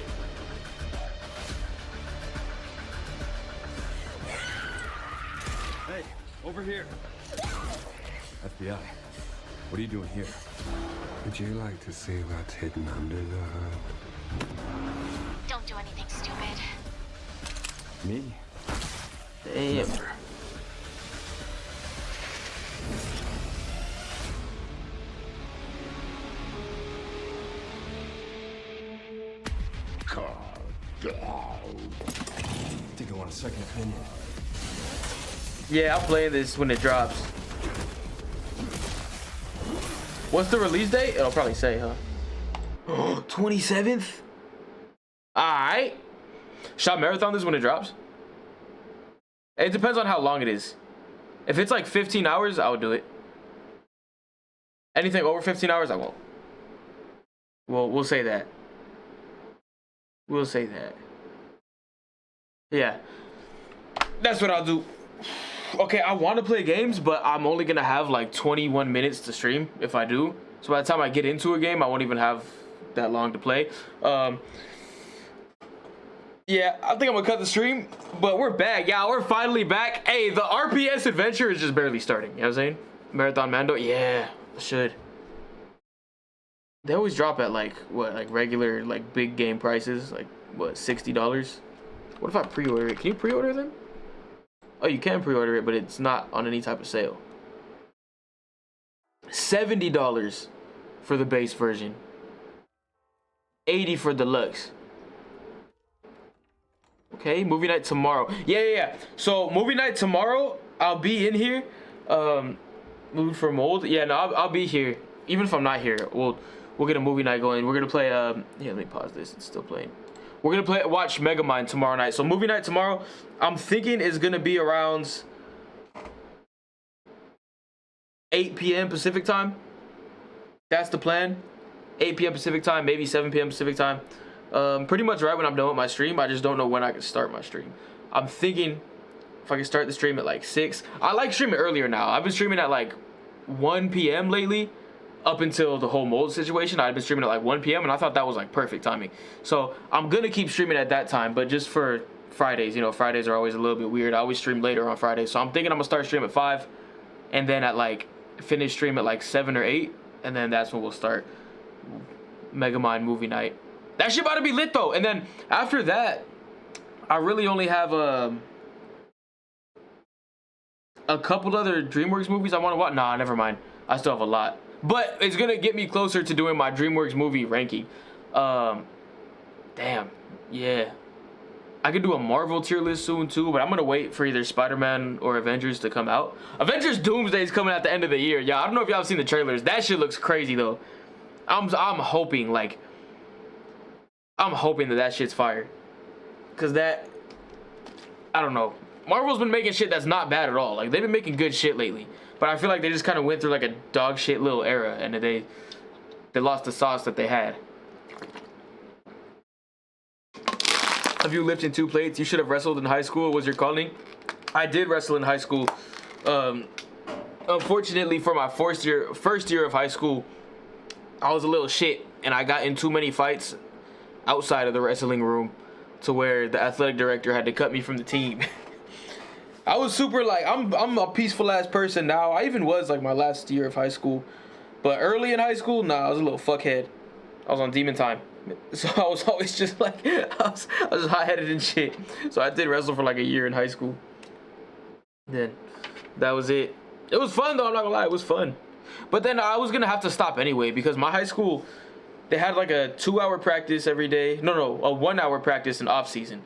Hey, over here. FBI, what are you doing here? Would you like to see what's hidden under the hood? Don't do anything stupid. Me? Damn. Never. Think I want a second opinion. Yeah, I'll play this when it drops. What's the release date? It'll probably say, huh? 27th? Alright. Shot marathon this when it drops? It depends on how long it is. If it's like 15 hours, I would do it. Anything over 15 hours, I won't. Well, we'll say that. We'll say that. Yeah. That's what I'll do. Okay, I want to play games, but I'm only going to have like 21 minutes to stream if I do. So by the time I get into a game, I won't even have that long to play. Yeah, I think I'm going to cut the stream, but we're back. Yeah, we're finally back. Hey, the RPS adventure is just barely starting. You know what I'm saying? Marathon Mando? Yeah, I should. They always drop at like, what, like regular, like big game prices? Like, what, $60? What if I pre-order it? Can you pre-order them? Oh, you can pre-order it, but it's not on any type of sale. $70 for the base version. $80 for deluxe. Okay, movie night tomorrow. Yeah. So movie night tomorrow, I'll be in here. Mood for Mold. Yeah, no, I'll be here. Even if I'm not here, we'll get a movie night going. We're gonna play. Yeah, let me pause this. It's still playing. We're gonna watch Megamind tomorrow night. So movie night tomorrow, I'm thinking is gonna be around 8 p.m. Pacific time. That's the plan. 8 p.m. Pacific time, maybe 7 p.m. Pacific time. Pretty much right when I'm done with my stream. I just don't know when I can start my stream. I'm thinking if I can start the stream at like 6. I like streaming earlier now. I've been streaming at like 1 p.m. lately. Up until the whole mold situation, I'd been streaming at like 1 p.m. and I thought that was like perfect timing. So I'm gonna keep streaming at that time, but just for Fridays, you know, Fridays are always a little bit weird. I always stream later on Fridays, so I'm thinking I'm gonna start stream at 5, and then at like finish stream at like 7 or 8, and then that's when we'll start Megamind movie night. That shit about to be lit though. And then after that, I really only have a couple other DreamWorks movies I want to watch. Nah, never mind. I still have a lot. But it's going to get me closer to doing my DreamWorks movie ranking. Damn. Yeah. I could do a Marvel tier list soon too, but I'm going to wait for either Spider-Man or Avengers to come out. Avengers Doomsday is coming at the end of the year. Yeah, I don't know if y'all have seen the trailers. That shit looks crazy though. I'm hoping that shit's fire. Cause that, I don't know. Marvel's been making shit that's not bad at all. Like they've been making good shit lately. But I feel like they just kind of went through like a dog shit little era, and they lost the sauce that they had. Have you lifted 2 plates? You should have wrestled in high school. Was your calling? I did wrestle in high school. Unfortunately, for my first year of high school, I was a little shit, and I got in too many fights outside of the wrestling room to where the athletic director had to cut me from the team. I was super like, I'm a peaceful ass person now. I even was like my last year of high school. But early in high school, nah, I was a little fuckhead. I was on demon time. So I was always just like, I was just hot-headed and shit. So I did wrestle for like a year in high school. Then that was it. It was fun though, I'm not gonna lie, it was fun. But then I was gonna have to stop anyway because my high school, they had like a 2-hour practice every day. No, a 1-hour practice in off season.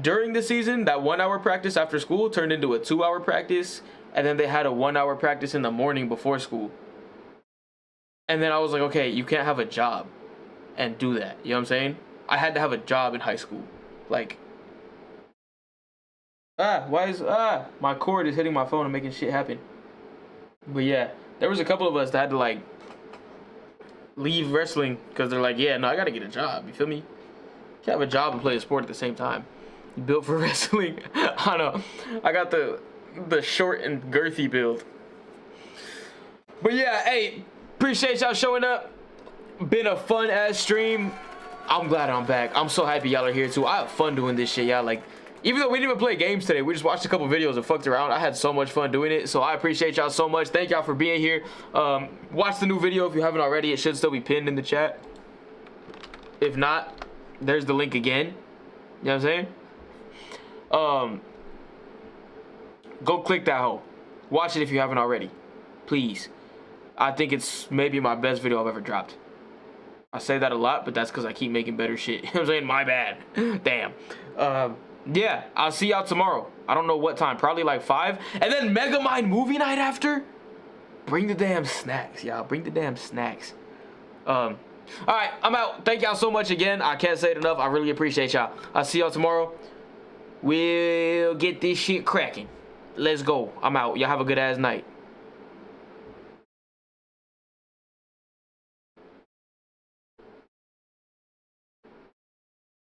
During the season, that 1-hour practice after school turned into a 2-hour practice, and then they had a 1-hour practice in the morning before school. And then I was like, okay, you can't have a job and do that. You know what I'm saying? I had to have a job in high school. Like, my cord is hitting my phone and making shit happen. But yeah, there was a couple of us that had to like leave wrestling because they're like, yeah, no, I gotta get a job. You feel me? You can't have a job and play a sport at the same time. You built for wrestling. I know. I got the short and girthy build. But yeah, hey, appreciate y'all showing up. Been a fun ass stream. I'm glad I'm back. I'm so happy y'all are here too. I have fun doing this shit, y'all. Like, even though we didn't even play games today, we just watched a couple videos and fucked around. I had so much fun doing it. So I appreciate y'all so much. Thank y'all for being here. Watch the new video if you haven't already. It should still be pinned in the chat. If not, there's the link again. You know what I'm saying? Go click that hoe. Watch it if you haven't already. Please. I think it's maybe my best video I've ever dropped. I say that a lot, but that's because I keep making better shit. You know what I'm saying? My bad. Damn. Yeah, I'll see y'all tomorrow. I don't know what time. Probably like 5. And then Megamind movie night after. Bring the damn snacks, y'all. Bring the damn snacks. All right, I'm out. Thank y'all so much again. I can't say it enough. I really appreciate y'all. I'll see y'all tomorrow. We'll get this shit cracking. Let's go. I'm out. Y'all have a good ass night.